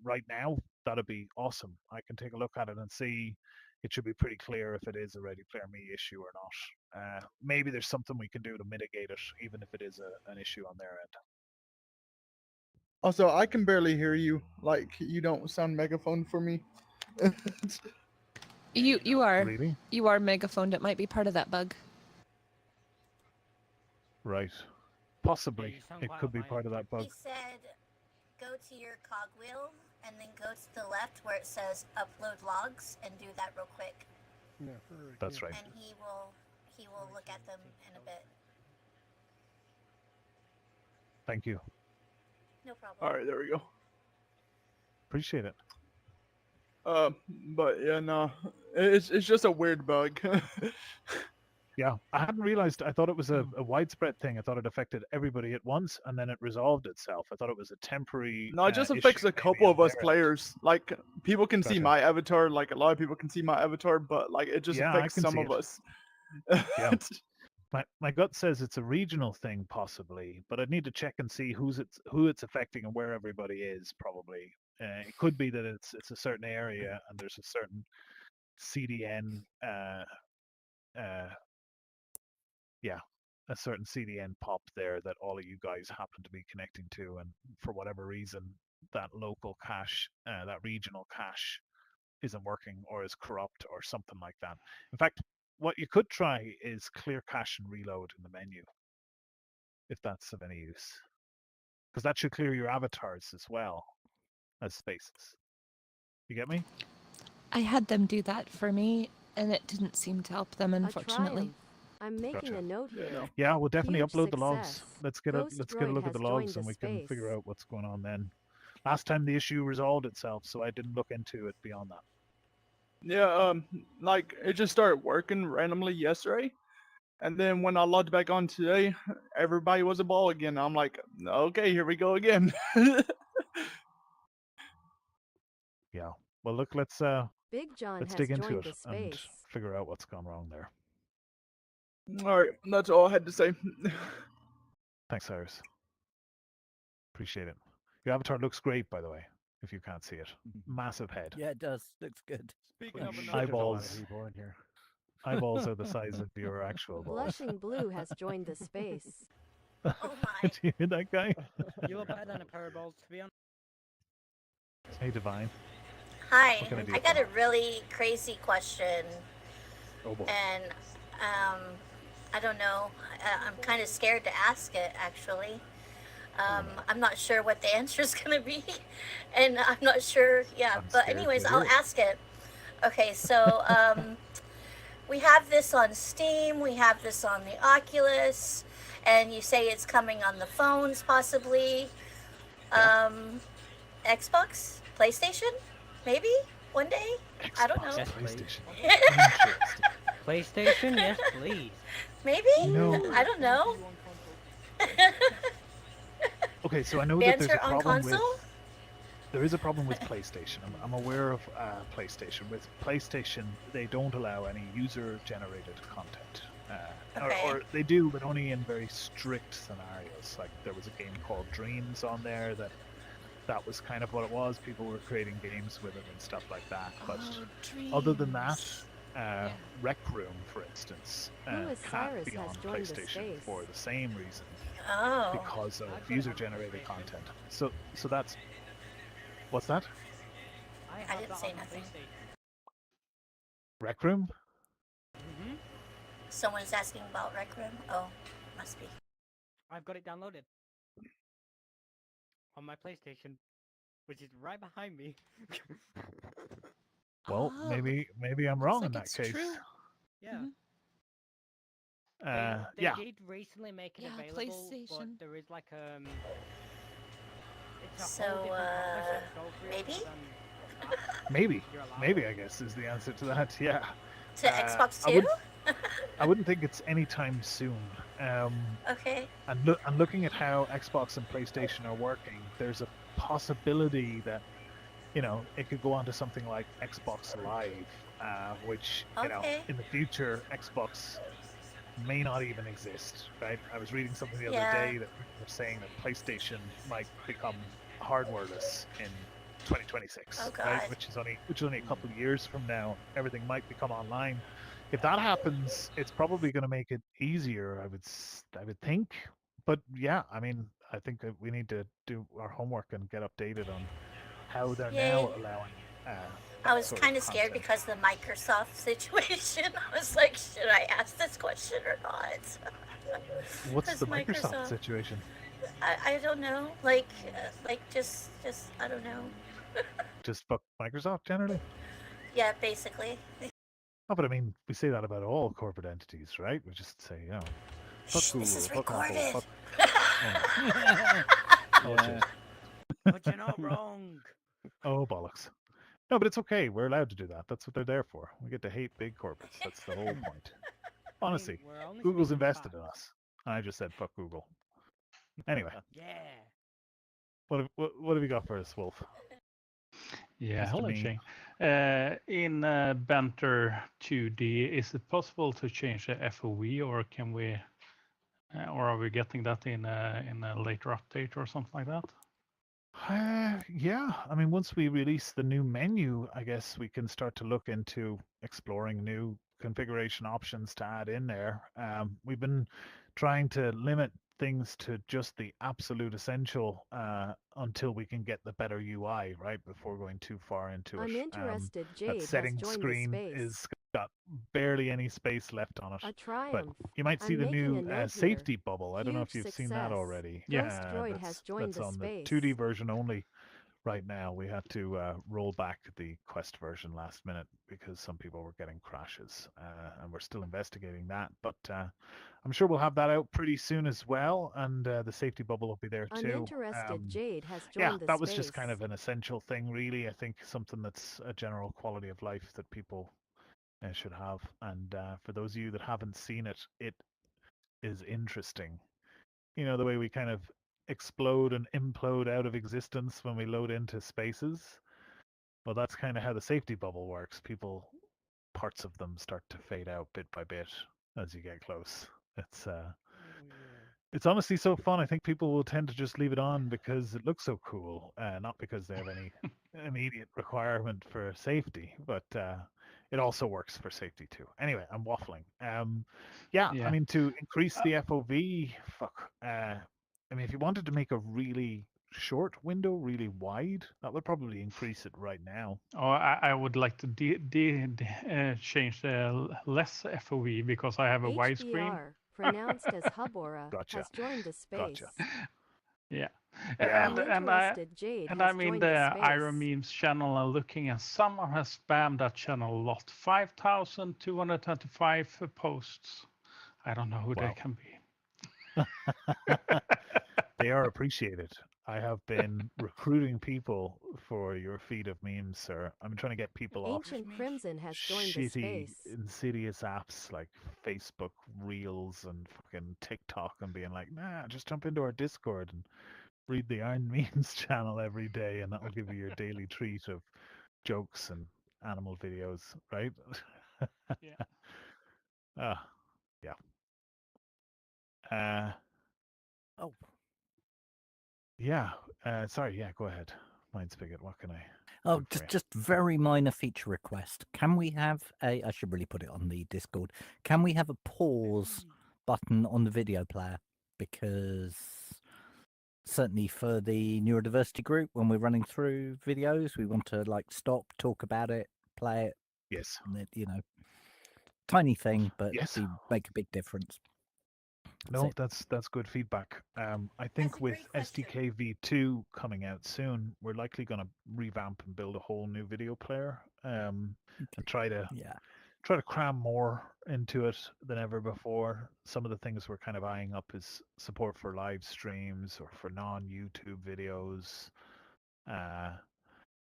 Speaker 2: right now, that'd be awesome. I can take a look at it and see. It should be pretty clear if it is a Ready Player Me issue or not. Maybe there's something we can do to mitigate it, even if it is an issue on their end.
Speaker 7: Also, I can barely hear you. Like you don't sound megaphone for me.
Speaker 5: You are
Speaker 2: Really?
Speaker 5: You are megaphoned. It might be part of that bug.
Speaker 2: Right. Possibly. It could be part of that bug.
Speaker 9: He said, go to your cogwheel and then go to the left where it says upload logs and do that real quick.
Speaker 2: That's right.
Speaker 9: And he will look at them in a bit.
Speaker 2: Thank you.
Speaker 9: No problem.
Speaker 7: All right, there we go.
Speaker 2: Appreciate it.
Speaker 7: But yeah, no, it's just a weird bug.
Speaker 2: Yeah, I hadn't realized. I thought it was a widespread thing. I thought it affected everybody at once, and then it resolved itself. I thought it was a temporary.
Speaker 7: No, it just affects
Speaker 2: issue
Speaker 7: a
Speaker 2: maybe
Speaker 7: couple
Speaker 2: on
Speaker 7: of us
Speaker 2: their end.
Speaker 7: players. Like people can see
Speaker 2: Gotcha.
Speaker 7: my avatar. Like a lot of people can see my avatar, but like it just
Speaker 2: Yeah, I
Speaker 7: affects
Speaker 2: can
Speaker 7: some
Speaker 2: see
Speaker 7: of
Speaker 2: it.
Speaker 7: us.
Speaker 2: Yeah. My gut says it's a regional thing, possibly, but I'd need to check and see who it's affecting and where everybody is. Probably, it could be that it's a certain area and there's a certain CDN. Yeah, a certain CDN pop there that all of you guys happen to be connecting to, and for whatever reason, that local cache, that regional cache, isn't working or is corrupt or something like that. In fact, what you could try is clear cache and reload in the menu, if that's of any use, because that should clear your avatars as well as spaces. You get me?
Speaker 5: I had them do that for me, and it didn't seem to help them,
Speaker 4: A
Speaker 5: unfortunately.
Speaker 4: triumph. I'm making
Speaker 2: Gotcha.
Speaker 4: a note
Speaker 7: Yeah,
Speaker 4: here.
Speaker 7: no.
Speaker 2: Yeah, we'll definitely
Speaker 4: Huge
Speaker 2: upload the logs.
Speaker 4: success.
Speaker 2: Let's get
Speaker 4: Ghost
Speaker 2: a
Speaker 4: Droid
Speaker 2: look at
Speaker 4: has
Speaker 2: the
Speaker 4: joined
Speaker 2: logs,
Speaker 4: the
Speaker 2: and we can figure
Speaker 4: space.
Speaker 2: out what's going on then. Last time the issue resolved itself, so I didn't look into it beyond that.
Speaker 7: Yeah, like it just started working randomly yesterday, and then when I logged back on today, everybody was a ball again. I'm like, okay, here we go again.
Speaker 2: Yeah. Well, look, let's
Speaker 4: Big John has
Speaker 2: dig into
Speaker 4: joined
Speaker 2: it
Speaker 4: the
Speaker 2: and
Speaker 4: space.
Speaker 2: figure out what's gone wrong there.
Speaker 7: All right, that's all I had to say.
Speaker 2: Thanks, Cyrus. Appreciate it. Your avatar looks great, by the way, if you can't see it. Massive head.
Speaker 6: Yeah, it does. Looks good.
Speaker 1: Speaking of
Speaker 2: There's
Speaker 1: another,
Speaker 2: a lot of
Speaker 10: Eyeballs. People in here.
Speaker 2: Eyeballs are the size of your actual balls.
Speaker 4: Blushing Blue has joined the space.
Speaker 9: Oh my.
Speaker 2: Do you hear that guy?
Speaker 1: you look better than a pair of balls, to be honest.
Speaker 2: Hey, Divine.
Speaker 9: Hi,
Speaker 2: What can I do
Speaker 9: I
Speaker 2: for
Speaker 9: got
Speaker 2: you?
Speaker 9: a really crazy question,
Speaker 2: Oh boy.
Speaker 9: and I don't know. I'm kind of scared to ask it, actually. I'm not sure what the answer is going to be, and I'm not sure. Yeah,
Speaker 2: I'm
Speaker 9: but
Speaker 2: scared to
Speaker 9: anyways,
Speaker 2: hear
Speaker 9: I'll
Speaker 2: it.
Speaker 9: ask it. Okay, so we have this on Steam, we have this on the Oculus, and you say it's coming on the phones, possibly. Xbox, PlayStation, maybe one day. I don't know.
Speaker 2: Xbox,
Speaker 1: Yes, please.
Speaker 2: PlayStation. Interesting.
Speaker 1: PlayStation, yes, please.
Speaker 9: Maybe.
Speaker 2: No.
Speaker 9: I don't know.
Speaker 2: Okay, so I know that there's
Speaker 9: Banter
Speaker 2: a
Speaker 9: on
Speaker 2: problem
Speaker 9: console.
Speaker 2: with. There is a problem with PlayStation. I'm aware of PlayStation. With PlayStation, they don't allow any user-generated content.
Speaker 9: Okay.
Speaker 2: Or they do, but only in very strict scenarios. Like there was a game called Dreams on there that was kind of what it was. People were creating games with it and stuff like that. But other than that, Rec Room, for instance,
Speaker 4: Louis
Speaker 2: can't
Speaker 4: Cyrus
Speaker 2: be
Speaker 4: has
Speaker 2: on
Speaker 4: joined the
Speaker 2: PlayStation
Speaker 4: space.
Speaker 2: for the same reason,
Speaker 9: Oh.
Speaker 2: because of user-generated content. So that's what's that?
Speaker 9: I didn't say nothing.
Speaker 2: Rec Room?
Speaker 1: Mm-hmm.
Speaker 9: Someone's asking about Rec Room. Oh, must be.
Speaker 1: I've got it downloaded on my PlayStation, which is right behind me.
Speaker 2: Well,
Speaker 5: Oh,
Speaker 2: maybe I'm
Speaker 5: looks
Speaker 2: wrong
Speaker 5: like
Speaker 2: in that
Speaker 5: it's
Speaker 2: case.
Speaker 5: true.
Speaker 1: Yeah.
Speaker 5: Mhm.
Speaker 1: They
Speaker 2: Yeah.
Speaker 1: did recently make it
Speaker 5: Yeah,
Speaker 1: available,
Speaker 5: PlayStation.
Speaker 1: but there is like it's a
Speaker 9: So,
Speaker 1: whole different conversation
Speaker 9: maybe?
Speaker 2: Maybe I guess is the answer to that. Yeah.
Speaker 9: To Xbox
Speaker 2: I
Speaker 9: 2?
Speaker 2: wouldn't think it's anytime soon.
Speaker 9: Okay.
Speaker 2: And looking at how Xbox and PlayStation are working, there's a possibility that it could go on to something like Xbox Live, which
Speaker 9: Okay.
Speaker 2: in the future Xbox may not even exist. Right? I was reading something the other
Speaker 9: Yeah.
Speaker 2: day that were saying that PlayStation might become hardwareless in 2026,
Speaker 9: Oh,
Speaker 2: right?
Speaker 9: God.
Speaker 2: Which is only a couple of years from now. Everything might become online. If that happens, it's probably going to make it easier. I would think. But yeah, I mean, I think that we need to do our homework and get updated on how they're now
Speaker 9: Yay.
Speaker 2: allowing.
Speaker 9: I was
Speaker 2: sort of
Speaker 9: kind of scared
Speaker 2: content.
Speaker 9: because of the Microsoft situation. I was like, should I ask this question or not?
Speaker 2: What's
Speaker 9: Because
Speaker 2: the Microsoft situation?
Speaker 9: I don't know. Like just I don't know.
Speaker 2: Just fuck Microsoft generally?
Speaker 9: Yeah, basically.
Speaker 2: Oh, but I mean, we say that about all corporate entities, right? We just say, fuck
Speaker 9: Shh,
Speaker 2: Google,
Speaker 9: this is
Speaker 2: fuck Apple,
Speaker 9: recorded.
Speaker 2: fuck. Oh,
Speaker 6: Yeah.
Speaker 2: shit.
Speaker 1: But you're not wrong.
Speaker 2: Oh bollocks! No, but it's okay. We're allowed to do that. That's what they're there for. We get to hate big corporates. That's the whole point.
Speaker 1: I mean,
Speaker 2: Honestly,
Speaker 1: we're only
Speaker 2: Google's
Speaker 1: speaking
Speaker 2: invested in
Speaker 1: facts.
Speaker 2: us. I just said fuck Google. Anyway,
Speaker 1: Yeah.
Speaker 2: what have you got for us, Wolf?
Speaker 10: Yeah,
Speaker 2: Mr.
Speaker 10: hello,
Speaker 2: Meme.
Speaker 10: Shane. In Banter 2D, is it possible to change the FOV, or can we, or are we getting that in a later update or something like that?
Speaker 2: Yeah, I mean, once we release the new menu, I guess we can start to look into exploring new configuration options to add in there. We've been trying to limit things to just the absolute essential until we can get the better UI, right? Before going too far into
Speaker 4: I'm
Speaker 2: it.
Speaker 4: interested.
Speaker 2: That
Speaker 4: Jade has
Speaker 2: settings
Speaker 4: joined the
Speaker 2: screen
Speaker 4: space.
Speaker 2: is got barely any space left on it.
Speaker 4: A
Speaker 2: But
Speaker 4: triumph.
Speaker 2: you might see
Speaker 4: I'm
Speaker 2: the
Speaker 4: making a
Speaker 2: new
Speaker 4: note here.
Speaker 2: safety bubble. I don't know if
Speaker 4: Huge
Speaker 2: you've seen that
Speaker 4: success.
Speaker 2: already.
Speaker 4: Ghost Droid has joined
Speaker 2: That's
Speaker 4: the
Speaker 2: on the
Speaker 4: space.
Speaker 2: 2D version only right now. We had to roll back the Quest version last minute because some people were getting crashes, and we're still investigating that. But I'm sure we'll have that out pretty soon as well, and the safety bubble will be there
Speaker 4: I'm
Speaker 2: too.
Speaker 4: interested. Jade has
Speaker 2: Yeah,
Speaker 4: joined the
Speaker 2: that
Speaker 4: space.
Speaker 2: was just kind of an essential thing, really. I think something that's a general quality of life that people should have. And for those of you that haven't seen it, it is interesting. You know, the way we kind of explode and implode out of existence when we load into spaces. Well, that's kind of how the safety bubble works. Parts of them start to fade out bit by bit as you get close. It's honestly so fun. I think people will tend to just leave it on because it looks so cool, not because they have any immediate requirement for safety, but it also works for safety too. Anyway, I'm waffling. Yeah, I mean, to increase the FOV, I mean, if you wanted to make a really short window really wide, that would probably increase it right now.
Speaker 10: Or I would like to change the less FOV because I have a widescreen.
Speaker 4: HDR, pronounced as Hubora,
Speaker 2: Gotcha.
Speaker 4: has joined the space.
Speaker 2: Gotcha.
Speaker 10: Yeah.
Speaker 2: Yeah.
Speaker 4: I'm interested. Jade
Speaker 10: And
Speaker 4: has
Speaker 10: I'm in
Speaker 4: joined
Speaker 10: the
Speaker 4: space.
Speaker 10: Iron Memes channel and looking, and someone has spammed that channel a lot. 5,225 posts. I don't know who they can be.
Speaker 2: They are appreciated. I have been recruiting people for your feed of memes, sir. I'm trying to get people off
Speaker 4: Ancient Crimson has joined the
Speaker 2: shitty,
Speaker 4: space.
Speaker 2: insidious apps like Facebook Reels and fucking TikTok and being like, nah, just jump into our Discord and read the Iron Memes channel every day, and that will give you your daily treat of jokes and animal videos, right?
Speaker 10: Yeah.
Speaker 2: Yeah.
Speaker 6: Oh.
Speaker 2: Yeah. Sorry. Yeah. Go ahead. Mind Spigot. What can I?
Speaker 6: Oh, just very minor feature request. Can we have a? I should really put it on the Discord. Can we have a pause button on the video player? Because certainly for the neurodiversity group, when we're running through videos, we want to like stop, talk about it, play it.
Speaker 2: Yes.
Speaker 6: You know, tiny thing, but
Speaker 2: yes,
Speaker 6: make a big difference.
Speaker 2: No, that's good feedback. I think with SDK V2 coming out soon, we're likely going to revamp and build a whole new video player, and try to cram more into it than ever before. Some of the things we're kind of eyeing up is support for live streams or for non-YouTube videos.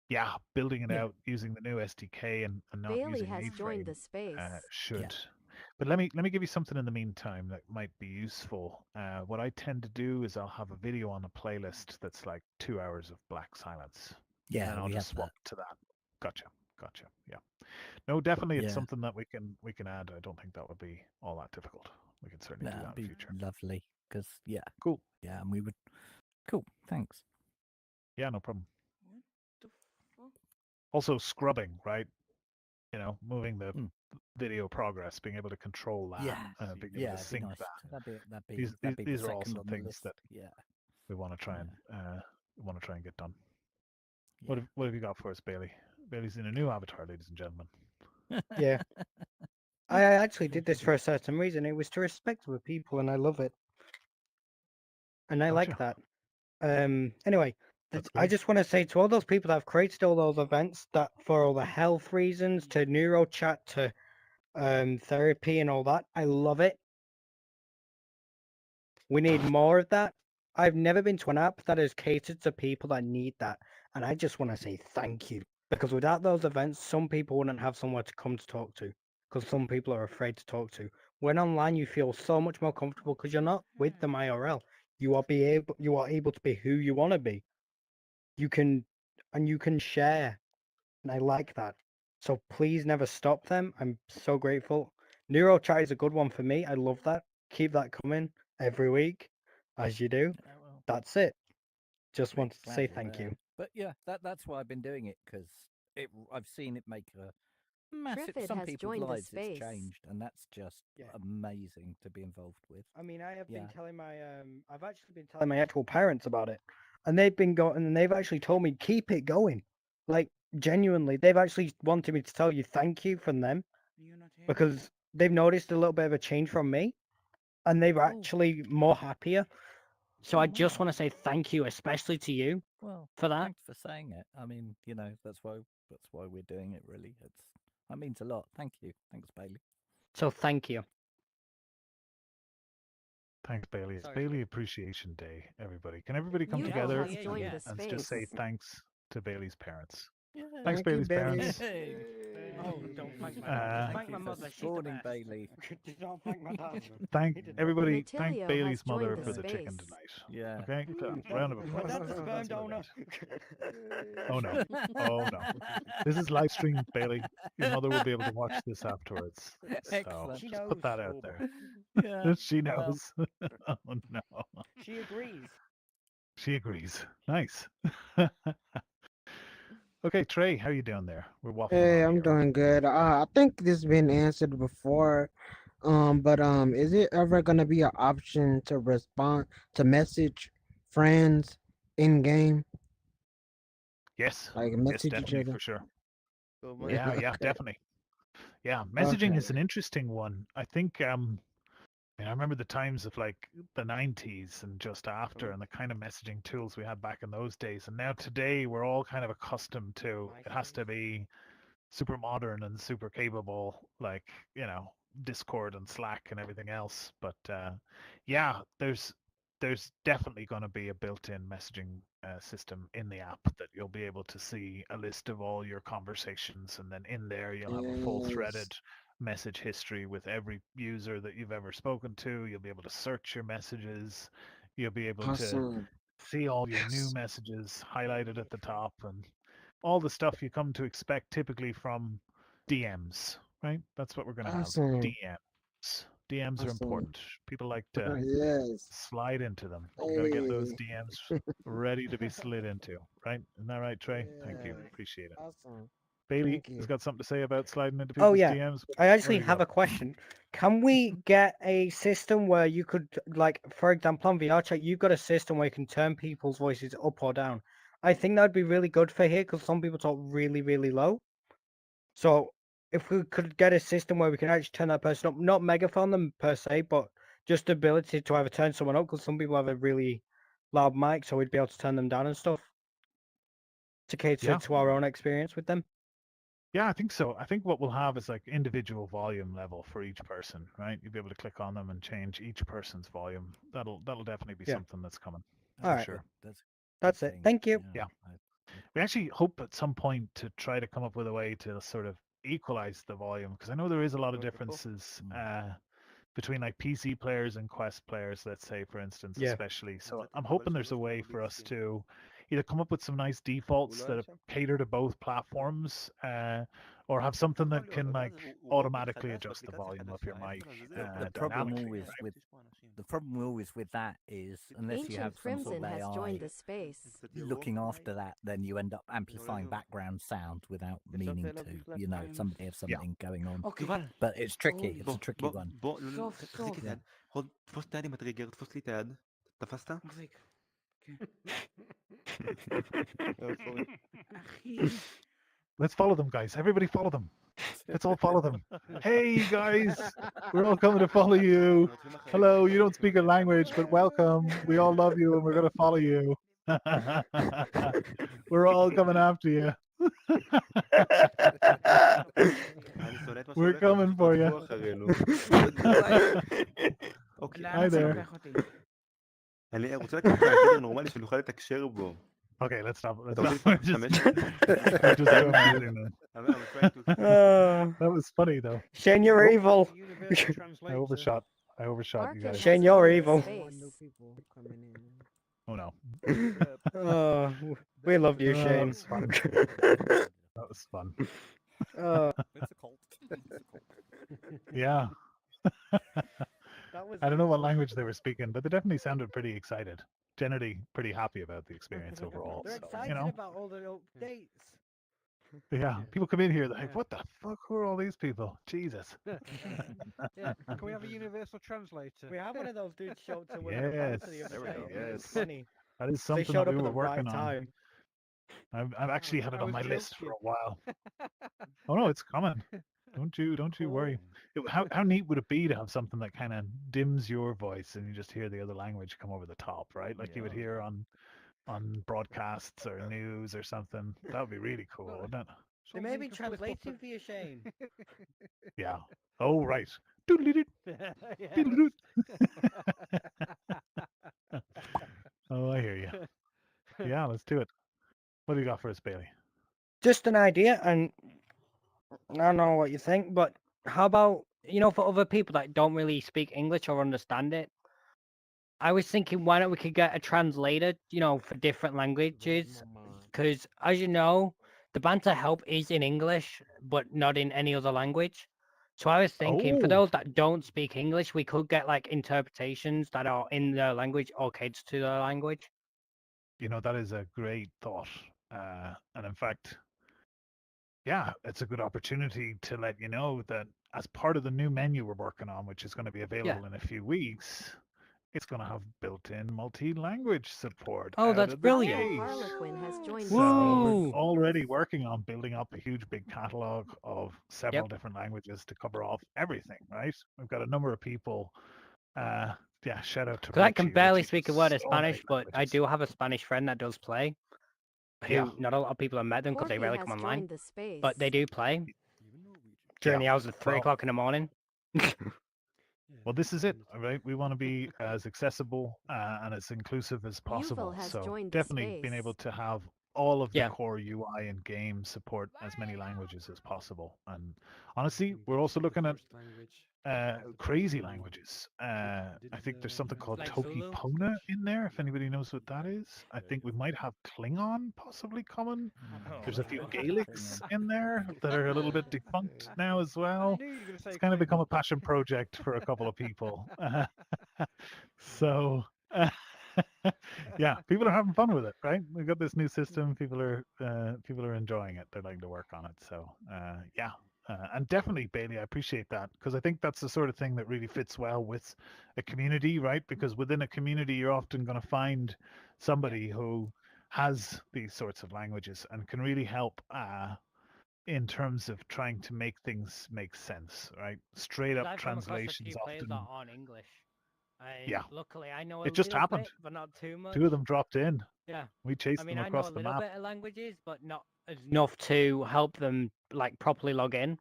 Speaker 2: Yeah, building it out using the new SDK and not
Speaker 4: Bailey
Speaker 2: using
Speaker 4: has joined
Speaker 2: A-Frame
Speaker 4: the space.
Speaker 2: should. But let me give you something in the meantime that might be useful. What I tend to do is I'll have a video on a playlist that's like 2 hours of black silence.
Speaker 6: Yeah,
Speaker 2: and I'll
Speaker 6: we
Speaker 2: just
Speaker 6: have
Speaker 2: swap to that. Gotcha. Yeah. No, definitely, it's something that we can add. I don't think that would be all that difficult. We can certainly do that in the future.
Speaker 6: Lovely, because
Speaker 2: cool.
Speaker 6: Yeah, and we would. Cool. Thanks.
Speaker 2: Yeah, no problem. Also, scrubbing, right? You know, moving the video progress, being able to control that, being able to sync
Speaker 6: nice.
Speaker 2: that.
Speaker 6: That'd be
Speaker 2: These
Speaker 6: the
Speaker 2: are all
Speaker 6: second
Speaker 2: some
Speaker 6: on the
Speaker 2: things
Speaker 6: list.
Speaker 2: that we want to try and get done. What have you got for us, Bailey? Bailey's in a new avatar, ladies and gentlemen.
Speaker 1: Yeah. I actually did this for a certain reason. It was to respect other people, and I love it. And I like that. Anyway, I just want to say to all those people that have created all those events, that for all the health reasons, to NeuroChat, to therapy and all that, I love it. We need more of that. I've never been to an app that has catered to people that need that, and I just want to say thank you, because without those events, some people wouldn't have somewhere to come to talk to, because some people are afraid to talk to. When online, you feel so much more comfortable because you're not with them IRL. You are able to be who you want to be. You can share, and I like that. So please never stop them. I'm so grateful. Neuro chat is a good one for me. I love that. Keep that coming every week, as you do.
Speaker 6: Yeah, well,
Speaker 1: That's it. Just
Speaker 6: really
Speaker 1: wanted to
Speaker 6: glad
Speaker 1: say
Speaker 6: you're
Speaker 1: thank
Speaker 6: there.
Speaker 1: you.
Speaker 6: But yeah, that's why I've been doing it, because I've seen it make a massive.
Speaker 4: Griffith
Speaker 6: Some
Speaker 4: has
Speaker 6: people's
Speaker 4: joined the
Speaker 6: lives it's
Speaker 4: space.
Speaker 6: changed, and that's just
Speaker 1: Yeah.
Speaker 6: amazing to be involved with.
Speaker 1: I mean, I have been
Speaker 6: Yeah.
Speaker 1: telling my I've actually been telling my actual parents about it, and they've been going, and they've actually told me keep it going. Like genuinely, they've actually wanted me to tell you thank you from them, because they've noticed a little bit of a change from me, and they're actually more happier. So I just want to say thank you, especially to you,
Speaker 6: Well,
Speaker 1: for that.
Speaker 6: thanks for saying it. I mean, that's why we're doing it. Really, that means a lot. Thank you. Thanks, Bailey.
Speaker 1: So thank you.
Speaker 2: Thanks, Bailey. It's
Speaker 1: Sorry,
Speaker 2: Bailey
Speaker 1: Steve.
Speaker 2: Appreciation Day, everybody. Can everybody come
Speaker 4: Mutual
Speaker 2: together
Speaker 4: has joined the
Speaker 2: and just say
Speaker 4: space.
Speaker 2: thanks to Bailey's parents?
Speaker 6: Yeah.
Speaker 2: Thanks,
Speaker 3: Thank you,
Speaker 2: Bailey's parents.
Speaker 6: Hey.
Speaker 1: Oh, don't thank my
Speaker 2: Uh,
Speaker 1: mother.
Speaker 6: Thank
Speaker 1: Thank
Speaker 6: you
Speaker 1: my
Speaker 6: for
Speaker 1: mother. She's the
Speaker 6: spawning
Speaker 1: best.
Speaker 6: Bailey.
Speaker 1: Don't thank my dad.
Speaker 2: Thank
Speaker 1: He did not.
Speaker 2: everybody. Thank
Speaker 4: Matilio
Speaker 2: Bailey's
Speaker 4: has joined
Speaker 2: mother
Speaker 4: the
Speaker 2: for the chicken
Speaker 4: space.
Speaker 2: tonight.
Speaker 6: Yeah.
Speaker 2: Okay, so, round of
Speaker 1: My
Speaker 2: applause.
Speaker 1: dad's a sperm
Speaker 2: That's
Speaker 1: donor.
Speaker 2: brilliant. Oh no! Oh no! This is live stream, Bailey. Your mother will be able to watch this afterwards. So
Speaker 6: Excellent.
Speaker 1: She
Speaker 2: just put
Speaker 1: knows.
Speaker 2: that out there.
Speaker 6: Yeah.
Speaker 2: She
Speaker 6: Well,
Speaker 2: knows. Oh no!
Speaker 1: She agrees.
Speaker 2: She agrees. Nice. Okay, Trey, how you doing there? We're waffling
Speaker 3: Hey,
Speaker 2: on
Speaker 3: I'm
Speaker 2: here.
Speaker 3: doing good. I think this has been answered before. But is it ever gonna be an option to respond to message friends in game,
Speaker 2: Yes,
Speaker 3: like
Speaker 2: yes,
Speaker 3: message each
Speaker 2: definitely
Speaker 3: other?
Speaker 2: for sure.
Speaker 3: Yeah.
Speaker 2: Yeah, definitely. Yeah,
Speaker 3: Okay.
Speaker 2: messaging is an interesting one. I think I remember the times of like the 90s and just after and the kind of messaging tools we had back in those days. And now today we're all kind of accustomed to it has to be super modern and super capable, like, Discord and Slack and everything else. But yeah, there's definitely going to be a built-in messaging system in the app that you'll be able to see a list of all your conversations, and then in there you'll have a full
Speaker 3: Yes.
Speaker 2: threaded message history with every user that you've ever spoken to. You'll be able to search your messages. You'll be able to
Speaker 3: Awesome.
Speaker 2: see all your new
Speaker 3: Yes.
Speaker 2: messages highlighted at the top and all the stuff you come to expect typically from DMs, right? That's what we're going to have.
Speaker 3: Awesome.
Speaker 2: DMs. DMs are
Speaker 3: Awesome.
Speaker 2: important. People like to
Speaker 3: Yes.
Speaker 2: slide into them. You got to get those
Speaker 3: Hey.
Speaker 2: DMs ready to be slid into, right? Isn't that right, Trey? Thank you.
Speaker 3: Yes.
Speaker 2: Appreciate it.
Speaker 3: Awesome.
Speaker 2: Bailey
Speaker 3: Thank
Speaker 2: has
Speaker 3: you.
Speaker 2: got something to say about sliding into
Speaker 1: Oh
Speaker 2: people's
Speaker 1: yeah,
Speaker 2: DMs.
Speaker 1: I actually
Speaker 2: Where you
Speaker 1: have
Speaker 2: go?
Speaker 1: a question. Can we get a system where you could, like, for example, on VR chat, you've got a system where you can turn people's voices up or down. I think that'd be really good for here because some people talk really, really low. So if we could get a system where we can actually turn that person up, not megaphone them per se, but just the ability to either turn someone up because some people have a really loud mic, so we'd be able to turn them down and stuff to cater
Speaker 2: Yeah.
Speaker 1: to our own experience with them.
Speaker 2: Yeah, I think so. I think what we'll have is like individual volume level for each person, right? You'll be able to click on them and change each person's volume. That'll definitely be
Speaker 1: Yeah.
Speaker 2: something that's coming
Speaker 1: All
Speaker 2: for
Speaker 1: right.
Speaker 2: sure.
Speaker 1: That's it. Thank you.
Speaker 2: Yeah. We actually hope at some point to try to come up with a way to sort of equalize the volume because I know there is a lot of differences between like PC players and Quest players, let's say, for instance,
Speaker 1: Yeah.
Speaker 2: especially. So I'm hoping there's a way for us to either come up with some nice defaults that cater to both platforms, or have something that can like automatically adjust the volume of your mic
Speaker 6: The problem
Speaker 2: dynamically.
Speaker 6: always with that is unless you have
Speaker 4: Ancient
Speaker 6: some sort
Speaker 4: Crimson
Speaker 6: of
Speaker 4: has
Speaker 6: AI
Speaker 4: joined the space.
Speaker 6: looking after that, then you end up amplifying background sound without meaning to. Somebody have something going on. But it's tricky. It's a tricky one.
Speaker 11: خليك
Speaker 6: Yeah.
Speaker 11: تاد خد تفوز تاني ما تريجر تفوز لي تاد تفزت
Speaker 2: Let's follow them, guys. Everybody follow them. Let's all follow them. Hey, guys, we're all coming to follow you. Hello, you don't speak a language, but welcome. We all love you, and we're going to follow you. We're all coming after you. We're coming for you. Hi there.
Speaker 11: אני רוצה לקחת מהחדר נורמלי שנוכל לתקשר בו.
Speaker 2: Okay, let's stop. Let's
Speaker 11: אתה רוצה
Speaker 2: stop.
Speaker 11: להשתמש?
Speaker 2: We're just going using that.
Speaker 11: I'm trying to...
Speaker 2: That was funny though.
Speaker 1: Shane, you're evil.
Speaker 3: Universal translator.
Speaker 2: I overshot you
Speaker 4: Barker
Speaker 2: guys.
Speaker 1: Shane,
Speaker 4: has
Speaker 1: you're
Speaker 4: joined the
Speaker 1: evil.
Speaker 3: New
Speaker 4: space.
Speaker 3: people coming in.
Speaker 2: Oh no.
Speaker 1: Oh, we love you,
Speaker 2: That
Speaker 1: Shane.
Speaker 2: was fun. That was fun.
Speaker 6: It's a cult. It's a cult.
Speaker 2: Yeah.
Speaker 1: That was
Speaker 2: I don't know what language they were speaking, but they definitely sounded pretty excited. Generally pretty happy about the experience overall.
Speaker 1: They're
Speaker 2: So,
Speaker 1: excited
Speaker 2: you know,
Speaker 1: about all the updates.
Speaker 2: yeah, people come in here, they're like, what the fuck, who are all these people? Jesus.
Speaker 3: Yeah. Can we have a universal translator?
Speaker 1: We have one of those dudes show up to women
Speaker 2: Yes,
Speaker 1: events the
Speaker 2: there
Speaker 1: other
Speaker 2: we
Speaker 1: day.
Speaker 2: go.
Speaker 1: It was
Speaker 2: Yes.
Speaker 1: funny.
Speaker 2: That is
Speaker 1: They
Speaker 2: something
Speaker 1: showed
Speaker 2: that
Speaker 1: up
Speaker 2: we
Speaker 1: at
Speaker 2: were
Speaker 1: the right
Speaker 2: working on.
Speaker 1: time.
Speaker 2: I've actually had it
Speaker 3: I
Speaker 2: on
Speaker 3: was
Speaker 2: my list for
Speaker 3: joking.
Speaker 2: a while. Oh no, it's coming. Don't you worry. How neat would it be to have something that kind of dims your voice and you just hear the other language come over the top, right? Like you would hear on broadcasts or news or something. That would be really cool, wouldn't it?
Speaker 1: They may be translating for you, Shane.
Speaker 2: Yeah. Oh right. Doodle-doo-doo. Doodle-doo. Oh, I hear you. Yeah, let's do it. What do you got for us, Bailey?
Speaker 1: Just an idea, and I don't know what you think, but how about, for other people that don't really speak English or understand it, I was thinking, why don't we could get a translator, for different languages? Because, as you know, the Banter help is in English, but not in any other language. So I was thinking, for
Speaker 2: Oh.
Speaker 1: those that don't speak English, we could get like interpretations that are in their language or kids to their language.
Speaker 2: That is a great thought. And in fact, yeah, it's a good opportunity to let you know that as part of the new menu we're working on, which is going to be available in a few weeks, it's going to have built-in multi-language support.
Speaker 1: Oh,
Speaker 2: out
Speaker 1: that's
Speaker 2: of the
Speaker 1: brilliant.
Speaker 2: gate.
Speaker 4: Harlequin has joined
Speaker 2: So
Speaker 4: the
Speaker 2: we're
Speaker 4: space.
Speaker 2: already working on building up a huge big catalog of several different languages to cover off everything, right? We've got a number of people. Yeah, shout out to
Speaker 1: Because I can
Speaker 2: Richie.
Speaker 1: barely
Speaker 2: Richie
Speaker 1: speak a
Speaker 2: knows
Speaker 1: word of
Speaker 2: so many
Speaker 1: Spanish, but I
Speaker 2: languages.
Speaker 1: do have a Spanish friend that does play. Who
Speaker 2: Yeah.
Speaker 1: not a lot of people have met them because they
Speaker 4: Jorge
Speaker 1: rarely
Speaker 4: has
Speaker 1: come online,
Speaker 4: joined the space.
Speaker 1: but they do play during the hours of 3 o'clock in the morning.
Speaker 2: Well, this is it, all right? We want to be as accessible and as inclusive as possible.
Speaker 4: has
Speaker 2: So
Speaker 4: joined the
Speaker 2: definitely being
Speaker 4: space.
Speaker 2: able to have all of the
Speaker 1: Yeah.
Speaker 2: core UI and game support as many languages as possible. And honestly, we're also looking at crazy languages. I think there's something called
Speaker 1: Like
Speaker 2: Toki
Speaker 1: Zulu?
Speaker 2: Pona in there, if anybody knows what that is. I think we might have Klingon possibly coming. There's a few Gaelics in there that are a little bit defunct now as well. It's kind of become a passion project for a couple of people. So, yeah, people are having fun with it, right? We've got this new system. People are enjoying it. They're liking to work on it. So, yeah. And definitely, Bailey, I appreciate that because I think that's the sort of thing that really fits well with a community, right? Because within a community, you're often going to find somebody who has these sorts of languages and can really help in terms of trying to make things make sense, right? Straight up
Speaker 1: I've come across a
Speaker 2: translations
Speaker 1: few players
Speaker 2: often.
Speaker 1: that aren't English. And
Speaker 2: Yeah.
Speaker 1: luckily, I know a
Speaker 2: It just
Speaker 1: little
Speaker 2: happened.
Speaker 1: bit, but not too much.
Speaker 2: Two of them dropped in.
Speaker 1: Yeah.
Speaker 2: We chased
Speaker 1: I mean,
Speaker 2: them
Speaker 1: I know
Speaker 2: across
Speaker 1: a
Speaker 2: the
Speaker 1: little
Speaker 2: map.
Speaker 1: bit of languages, but not enough to help them like properly log in.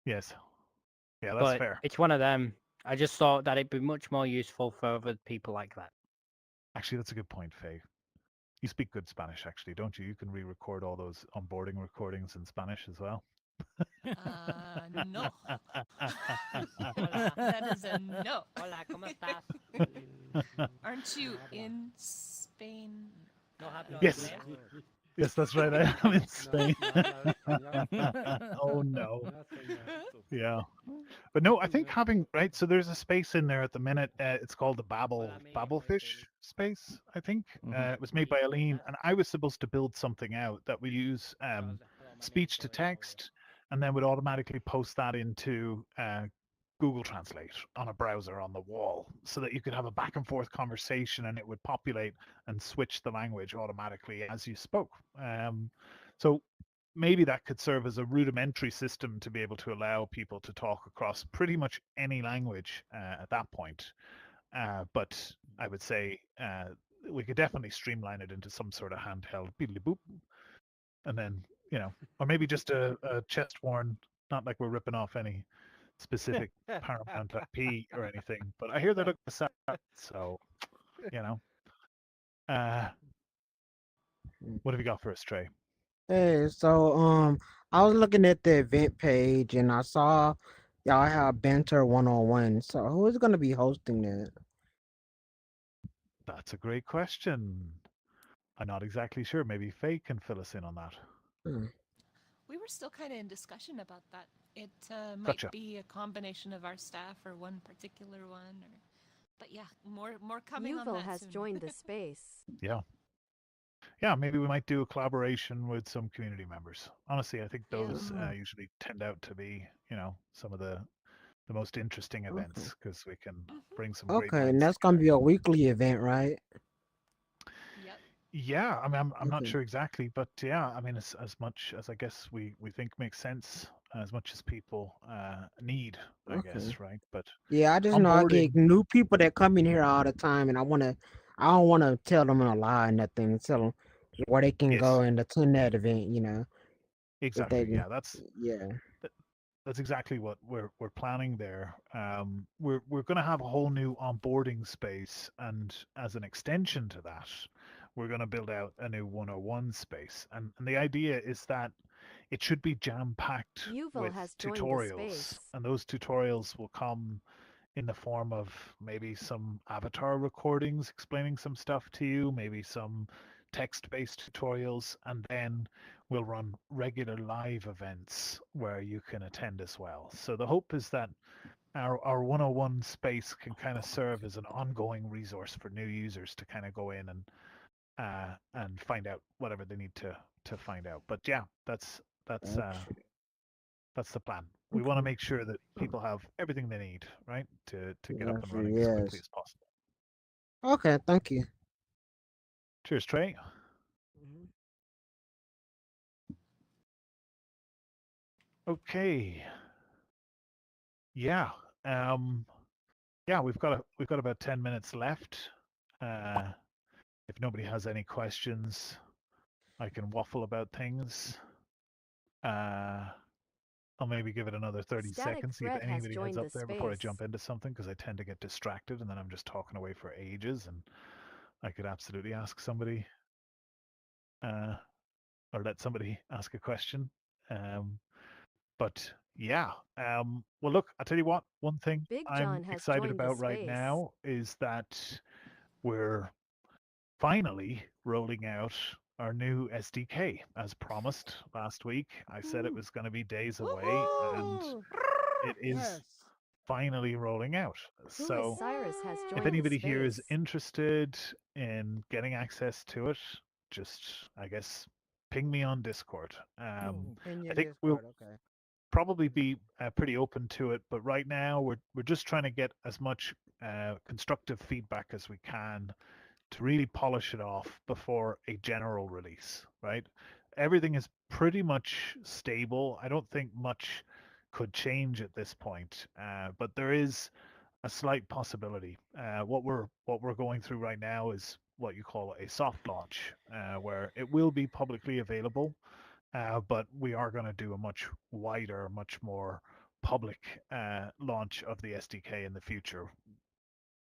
Speaker 2: Yes. Yeah, that's
Speaker 1: But
Speaker 2: fair.
Speaker 1: it's one of them. I just thought that it'd be much more useful for other people like that.
Speaker 2: Actually, that's a good point, Faye. You speak good Spanish, actually, don't you? You can re-record all those onboarding recordings in Spanish as well.
Speaker 5: No. That is a no.
Speaker 1: Hola, ¿cómo estás?
Speaker 5: Aren't you in Spain?
Speaker 1: No hablo
Speaker 2: Yes.
Speaker 1: inglés.
Speaker 2: Yes, that's right. I am in Spain. Oh no. Yeah. But no, I think having right. So there's a space in there at the minute. It's called the Babblefish space. I think it was made by Aline, and I was supposed to build something out that we use speech to text, and then would automatically post that into Google Translate on a browser on the wall, so that you could have a back and forth conversation, and it would populate and switch the language automatically as you spoke. So maybe that could serve as a rudimentary system to be able to allow people to talk across pretty much any language at that point. But I would say we could definitely streamline it into some sort of handheld beedly boop, and then or maybe just a chest worn. Not like we're ripping off any specific Paramount IP or anything, but I hear they look the set, so you know. What have you got for us, Trey?
Speaker 3: Hey, so I was looking at the event page and I saw y'all have Banter 101. So who is gonna be hosting that?
Speaker 2: That's a great question. I'm not exactly sure. Maybe Faye can fill us in on that.
Speaker 3: Hmm.
Speaker 5: We were still kind of in discussion about that. It might
Speaker 2: Gotcha.
Speaker 5: be a combination of our staff or one particular one, or but yeah, more coming on
Speaker 4: Yuval
Speaker 5: that
Speaker 4: has
Speaker 5: soon.
Speaker 4: joined the space.
Speaker 2: Yeah. Yeah, maybe we might do a collaboration with some community members. Honestly, I think
Speaker 5: Yeah.
Speaker 2: those usually tend out to be, some of the most interesting
Speaker 3: Okay.
Speaker 2: events because we can
Speaker 5: Mhm.
Speaker 2: bring some great
Speaker 3: Okay, and
Speaker 2: minds
Speaker 3: that's gonna
Speaker 2: together.
Speaker 3: be a weekly event, right?
Speaker 5: Yep.
Speaker 2: Yeah, I mean, I'm not
Speaker 3: Okay.
Speaker 2: sure exactly, but yeah, I mean, as much as I guess we think makes sense, as much as people need, I
Speaker 3: Okay.
Speaker 2: guess, right? But
Speaker 3: Yeah, I just know I
Speaker 2: onboarding,
Speaker 3: get new people that come in here all the time, and I don't wanna tell them a lie or nothing. Tell them where they can go
Speaker 2: yes,
Speaker 3: and attend that event. If
Speaker 2: exactly.
Speaker 3: they,
Speaker 2: Yeah,
Speaker 3: yeah.
Speaker 2: th- that's exactly what we're planning there. We're going to have a whole new onboarding space, and as an extension to that, we're going to build out a new 101 space. And the idea is that it should be jam packed
Speaker 4: Yuval
Speaker 2: with
Speaker 4: has joined the
Speaker 2: tutorials,
Speaker 4: space.
Speaker 2: and those tutorials will come in the form of maybe some avatar recordings explaining some stuff to you, maybe some text-based tutorials, and then we'll run regular live events where you can attend as well. So the hope is that our 101 space can kind of serve as an ongoing resource for new users to kind of go in and find out whatever they need to find out. But yeah, that's
Speaker 3: Gotcha.
Speaker 2: that's the plan. We want to
Speaker 3: Okay.
Speaker 2: make sure that people have everything they need, right, to get up and
Speaker 3: Gotcha.
Speaker 2: running as quickly
Speaker 3: Yes.
Speaker 2: as possible.
Speaker 3: Okay. Thank you.
Speaker 2: Cheers, Trey.
Speaker 3: Mhm.
Speaker 2: Okay. Yeah. Um, yeah, we've got about 10 minutes left. Uh, if nobody has any questions, I can waffle about things. Uh, I'll maybe give it another 30
Speaker 4: Static
Speaker 2: seconds, see if
Speaker 4: Threat has
Speaker 2: anybody heads
Speaker 4: joined
Speaker 2: up
Speaker 4: the
Speaker 2: there before I
Speaker 4: space.
Speaker 2: jump into something, because I tend to get distracted and then I'm just talking away for ages, and I could absolutely ask somebody uh, or let somebody ask a question. Um, but yeah, well, look, I'll tell you what, one thing
Speaker 4: Big
Speaker 2: I'm
Speaker 4: John has
Speaker 2: excited
Speaker 4: joined the
Speaker 2: about right
Speaker 4: space.
Speaker 2: now is that we're finally rolling out our new SDK as promised last week. I said it
Speaker 3: Woo.
Speaker 2: was going to be days away, and
Speaker 3: Woohoo!
Speaker 2: it is
Speaker 3: Yes.
Speaker 2: finally rolling out.
Speaker 4: Who is
Speaker 2: So
Speaker 4: Cyrus has
Speaker 3: Yay!
Speaker 2: if
Speaker 4: joined the
Speaker 2: anybody here is
Speaker 4: space.
Speaker 2: interested in getting access to it, just, I guess, ping me on Discord.
Speaker 3: In
Speaker 2: I
Speaker 3: your
Speaker 2: think we'll
Speaker 3: Discord, okay.
Speaker 2: probably be pretty open to it, but right now we're just trying to get as much constructive feedback as we can to really polish it off before a general release, right? Everything is pretty much stable. I don't think much could change at this point, but there is a slight possibility. What we're going through right now is what you call a soft launch, where it will be publicly available, but we are going to do a much wider, much more public launch of the SDK in the future.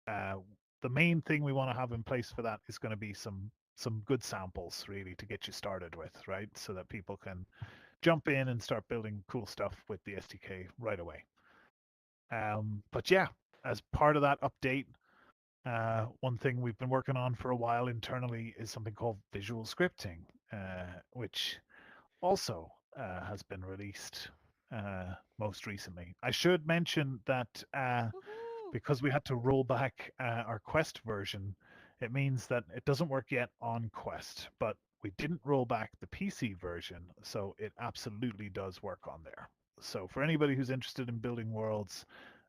Speaker 2: Uh, the main thing we want to have in place for that is going to be some good samples, really, to get you started with, right? So that people can jump in and start building cool stuff with the SDK right away. But yeah, as part of that update, one thing we've been working on for a while internally is something called visual scripting, which also has been released most recently. I should mention that
Speaker 5: Woohoo!
Speaker 2: because we had to roll back our Quest version, it means that it doesn't work yet on Quest, but we didn't roll back the PC version, so it absolutely does work on there. So for anybody who's interested in building worlds,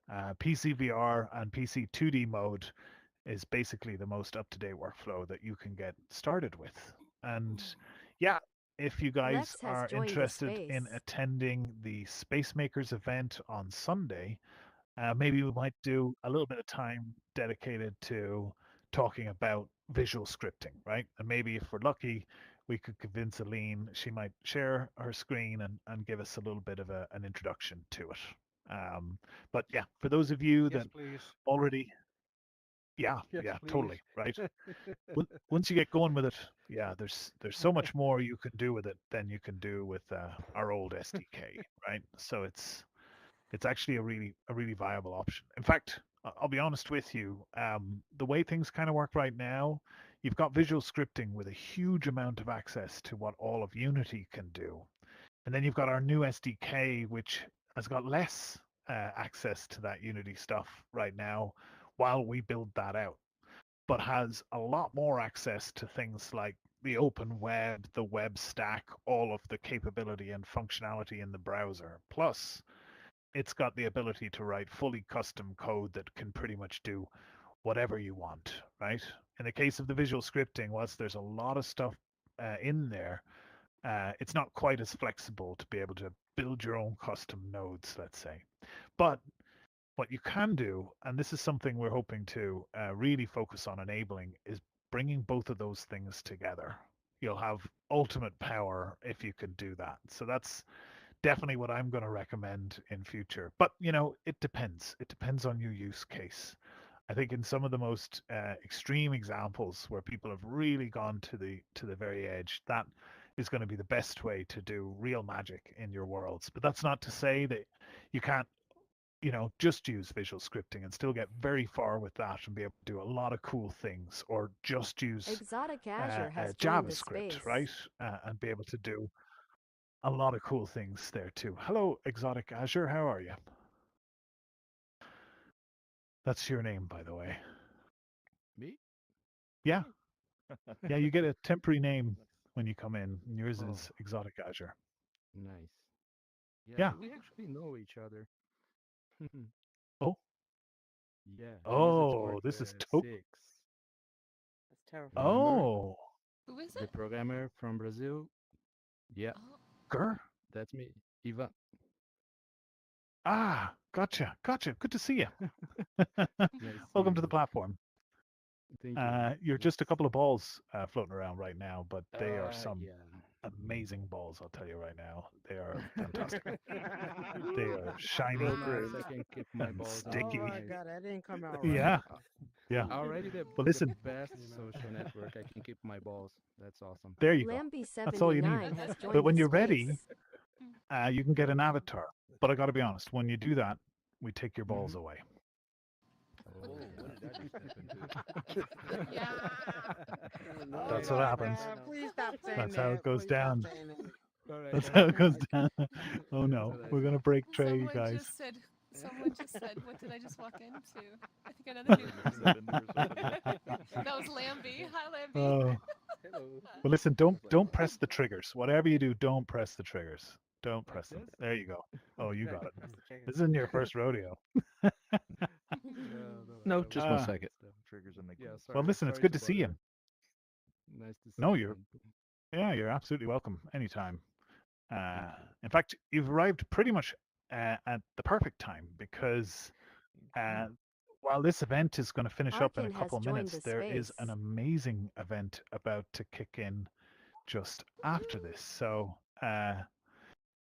Speaker 2: PC VR and PC 2D mode is basically the most up-to-date workflow that you can get started with. And yeah, if you guys
Speaker 4: Lex has
Speaker 2: are
Speaker 4: joined the
Speaker 2: interested
Speaker 4: space.
Speaker 2: in attending the Space Makers event on Sunday, maybe we might do a little bit of time dedicated to talking about visual scripting, right? And maybe if we're lucky, we could convince Aline she might share her screen and give us a little bit of an introduction to it. But yeah, for those of you
Speaker 1: Yes,
Speaker 2: that
Speaker 1: please.
Speaker 2: already Yeah,
Speaker 8: Yes,
Speaker 2: yeah,
Speaker 8: please.
Speaker 2: totally, right. Once you get going with it, yeah, there's so much more you can do with it than you can do with our old SDK, right? So it's actually a really viable option. In fact, I'll be honest with you, the way things kind of work right now, you've got visual scripting with a huge amount of access to what all of Unity can do. And then you've got our new SDK, which has got less access to that Unity stuff right now while we build that out, but has a lot more access to things like the open web, the web stack, all of the capability and functionality in the browser. Plus, it's got the ability to write fully custom code that can pretty much do whatever you want, right? In the case of the visual scripting, whilst there's a lot of stuff in there, it's not quite as flexible to be able to build your own custom nodes, let's say. But what you can do, and this is something we're hoping to really focus on enabling, is bringing both of those things together. You'll have ultimate power if you can do that. So that's definitely what I'm going to recommend in future. But it depends. It depends on your use case. I think in some of the most extreme examples where people have really gone to the very edge, that is going to be the best way to do real magic in your worlds. But that's not to say that you can't, just use visual scripting and still get very far with that and be able to do a lot of cool things, or just use
Speaker 4: Exotic Azure has joined the
Speaker 2: JavaScript,
Speaker 4: space.
Speaker 2: right? And be able to do a lot of cool things there too. Hello, Exotic Azure. How are you? That's your name, by the way.
Speaker 12: Me?
Speaker 2: Yeah.
Speaker 12: Really?
Speaker 2: Yeah, you get a temporary name when you come in. And yours
Speaker 12: Oh,
Speaker 2: is Exotic Azure.
Speaker 12: nice. Yeah,
Speaker 2: Yeah.
Speaker 12: we actually know each other.
Speaker 2: Oh.
Speaker 12: Yeah, we used to
Speaker 2: Oh,
Speaker 12: work
Speaker 2: this is
Speaker 12: with
Speaker 2: Toke.
Speaker 12: Six.
Speaker 3: That's terrifying.
Speaker 12: Remember?
Speaker 2: Oh.
Speaker 5: Who is
Speaker 12: The
Speaker 5: it?
Speaker 12: programmer from Brazil? Yeah,
Speaker 5: Oh,
Speaker 2: Grr.
Speaker 12: that's me, Ivan.
Speaker 2: Ah, gotcha. Gotcha. Good to see you.
Speaker 12: Nice
Speaker 2: Welcome
Speaker 12: seeing
Speaker 2: to the
Speaker 12: you.
Speaker 2: platform.
Speaker 12: Thank you.
Speaker 2: You're
Speaker 12: Yes.
Speaker 2: just a couple of balls floating around right now, but they are some
Speaker 12: Yeah.
Speaker 2: amazing balls, I'll tell you right now. They are fantastic. They are shiny
Speaker 12: Real nice. I can keep my
Speaker 2: and
Speaker 12: balls
Speaker 3: Oh
Speaker 2: sticky.
Speaker 3: my
Speaker 12: nice.
Speaker 3: god, that didn't come out right.
Speaker 2: Yeah.
Speaker 12: Uh,
Speaker 2: Yeah.
Speaker 12: Already the
Speaker 2: Well,
Speaker 12: the
Speaker 2: listen,
Speaker 12: best social network. I can keep my balls. That's awesome.
Speaker 2: there you go. That's all you need.
Speaker 4: Lambie79 has
Speaker 2: But
Speaker 4: joined
Speaker 2: when
Speaker 4: the
Speaker 2: you're ready,
Speaker 4: space.
Speaker 2: you can get an avatar. But I got to be honest, when you do that, we take your balls
Speaker 12: Mm-hmm.
Speaker 2: away.
Speaker 12: Oh, what did I just step into?
Speaker 5: yeah.
Speaker 3: Oh
Speaker 2: That's
Speaker 12: Okay.
Speaker 2: what
Speaker 3: my
Speaker 2: happens.
Speaker 3: god, please stop saying
Speaker 2: That's how
Speaker 3: that.
Speaker 2: it goes
Speaker 3: Please stop
Speaker 2: down.
Speaker 3: saying that.
Speaker 12: All right,
Speaker 2: That's
Speaker 12: all
Speaker 2: how
Speaker 12: right.
Speaker 2: it goes down. Oh
Speaker 12: That's
Speaker 2: no,
Speaker 12: what I
Speaker 2: we're
Speaker 12: said.
Speaker 2: gonna break Trey, you
Speaker 5: Someone
Speaker 2: guys.
Speaker 5: just said. Someone just said. What did I just walk into? I think another new
Speaker 12: Just
Speaker 5: person.
Speaker 12: step into or something.
Speaker 5: That was Lambie. Hi, Lambie.
Speaker 2: Oh,
Speaker 12: Hello.
Speaker 2: well, listen,
Speaker 12: I was like,
Speaker 2: don't
Speaker 12: what?
Speaker 2: press the triggers. Whatever you do, don't press the triggers. Don't
Speaker 12: Like
Speaker 2: press them.
Speaker 12: this?
Speaker 2: There you go. Oh, you
Speaker 12: Right.
Speaker 2: got it.
Speaker 3: That's the chicken.
Speaker 2: This isn't your first rodeo.
Speaker 12: No,
Speaker 11: No,
Speaker 12: I
Speaker 11: just
Speaker 12: was
Speaker 11: 1
Speaker 2: Ah,
Speaker 11: second.
Speaker 12: stuff.
Speaker 11: Triggers and make
Speaker 12: Yeah,
Speaker 2: well,
Speaker 12: sorry,
Speaker 2: listen, it's
Speaker 12: sorry
Speaker 2: good
Speaker 12: to
Speaker 2: to see you.
Speaker 12: bother. Nice to see
Speaker 2: No,
Speaker 12: you, man.
Speaker 2: you're absolutely welcome anytime. In fact, you've arrived pretty much at the perfect time because uh, while this event is going to finish up in a
Speaker 4: Arkin has
Speaker 2: couple of
Speaker 4: joined
Speaker 2: minutes,
Speaker 4: the
Speaker 2: there is
Speaker 4: space.
Speaker 2: an amazing event about to kick in just after this. So,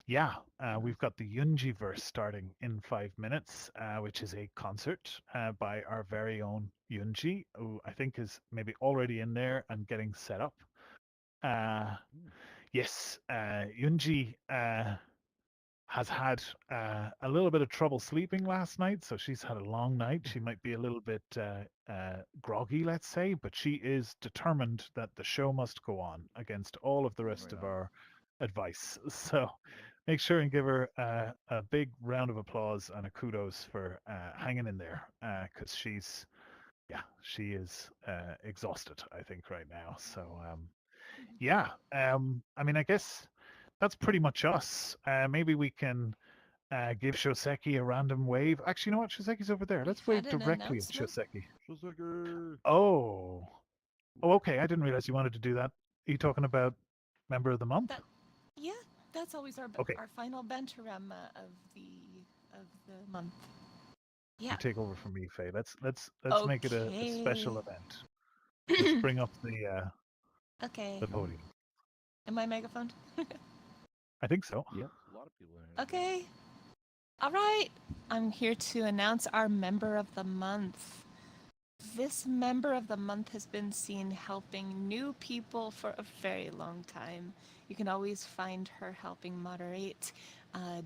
Speaker 2: yeah, we've got the Yunjiverse starting in 5 minutes, which is a concert by our very own Yunji, who I think is maybe already in there and getting set up. Yes, Yunji has had a little bit of trouble sleeping last night, so she's had a long night. She might be a little bit groggy, let's say, but she is determined that the show must go on against all of the rest of our advice. So make sure and give her a big round of applause and a kudos for hanging in there, because she is exhausted, I think, right now. So yeah, I mean, I guess that's pretty much us. Maybe we can give Shoseki a random wave. Actually, you know what? Shoseki's over there.
Speaker 5: We
Speaker 2: Let's
Speaker 5: had
Speaker 2: wave
Speaker 5: an
Speaker 2: directly at
Speaker 5: announcement.
Speaker 2: Shoseki.
Speaker 11: Sugar.
Speaker 2: Oh. Oh, okay. I didn't realize you wanted to do that. Are you talking about member of the month?
Speaker 5: That, yeah, that's always
Speaker 2: Okay.
Speaker 5: our final Banter-Ama of the month. Yeah.
Speaker 2: You take over from me, Faye. Let's make it a special
Speaker 5: Okay.
Speaker 2: event. Just bring up the
Speaker 5: Okay.
Speaker 2: podium.
Speaker 5: Am I megaphoned?
Speaker 2: I think so.
Speaker 12: Yep. A lot of people in it.
Speaker 5: Okay. All right. I'm here to announce our member of the month. This member of the month has been seen helping new people for a very long time. You can always find her helping moderate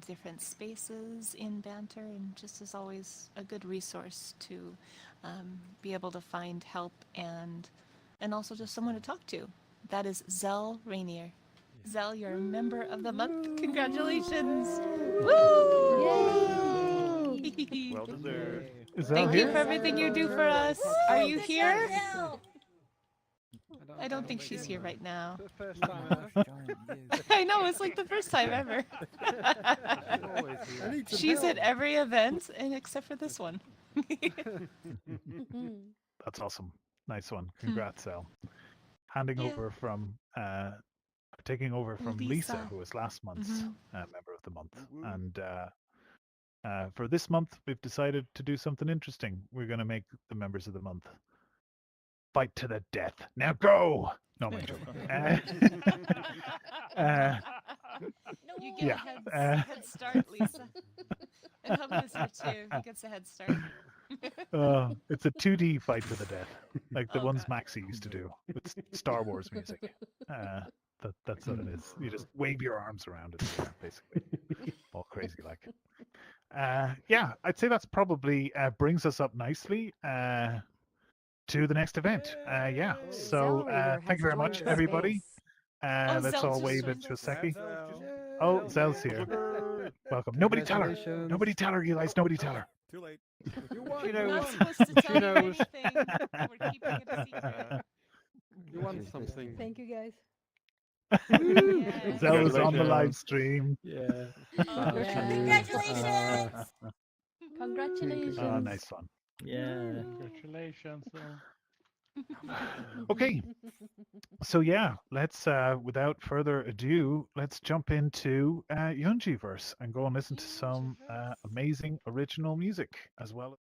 Speaker 5: different spaces in Banter, and just is always a good resource to be able to find help and also just someone to talk to. That is Zell Rainier. Zell, you're a member of the month. Congratulations! Woo!
Speaker 2: Well deserved.
Speaker 5: Thank you for everything you do for us. Are you here? I don't think she's here right now.
Speaker 12: First time ever.
Speaker 5: I know, it's like the first time ever. She's at every event and except for this one.
Speaker 2: That's awesome. Nice one. Congrats, Sal. Handing over from taking over from Lisa, who was last month's member of the month. And for this month, we've decided to do something interesting. We're going to make the members of the month fight to the death. Now go! No, I'm joking.
Speaker 5: You get a head start, Lisa. And Hub is here too. He gets a head start.
Speaker 2: It's a 2D fight to the death, like the ones Maxie used to do with Star Wars music. That's what it is. You just wave your arms around it, basically, all crazy like. Yeah, I'd say that's probably brings us up nicely to the next event. Yeah, so thank you very much, everybody. Let's all wave at Joseki. Oh, Zell's here. Welcome. Nobody tell her. Nobody tell her, you guys. Nobody tell her.
Speaker 11: Too late.
Speaker 5: We're not supposed to tell you anything. We're keeping it a secret.
Speaker 12: You want something?
Speaker 4: Thank you, guys.
Speaker 2: Zell was on the live stream.
Speaker 12: Yeah.
Speaker 9: Congratulations!
Speaker 4: Congratulations.
Speaker 2: Oh, nice one.
Speaker 6: Yeah.
Speaker 10: Congratulations.
Speaker 2: Okay. So yeah, let's without further ado, let's jump into Yunjiverse and go and listen to some amazing original music as well.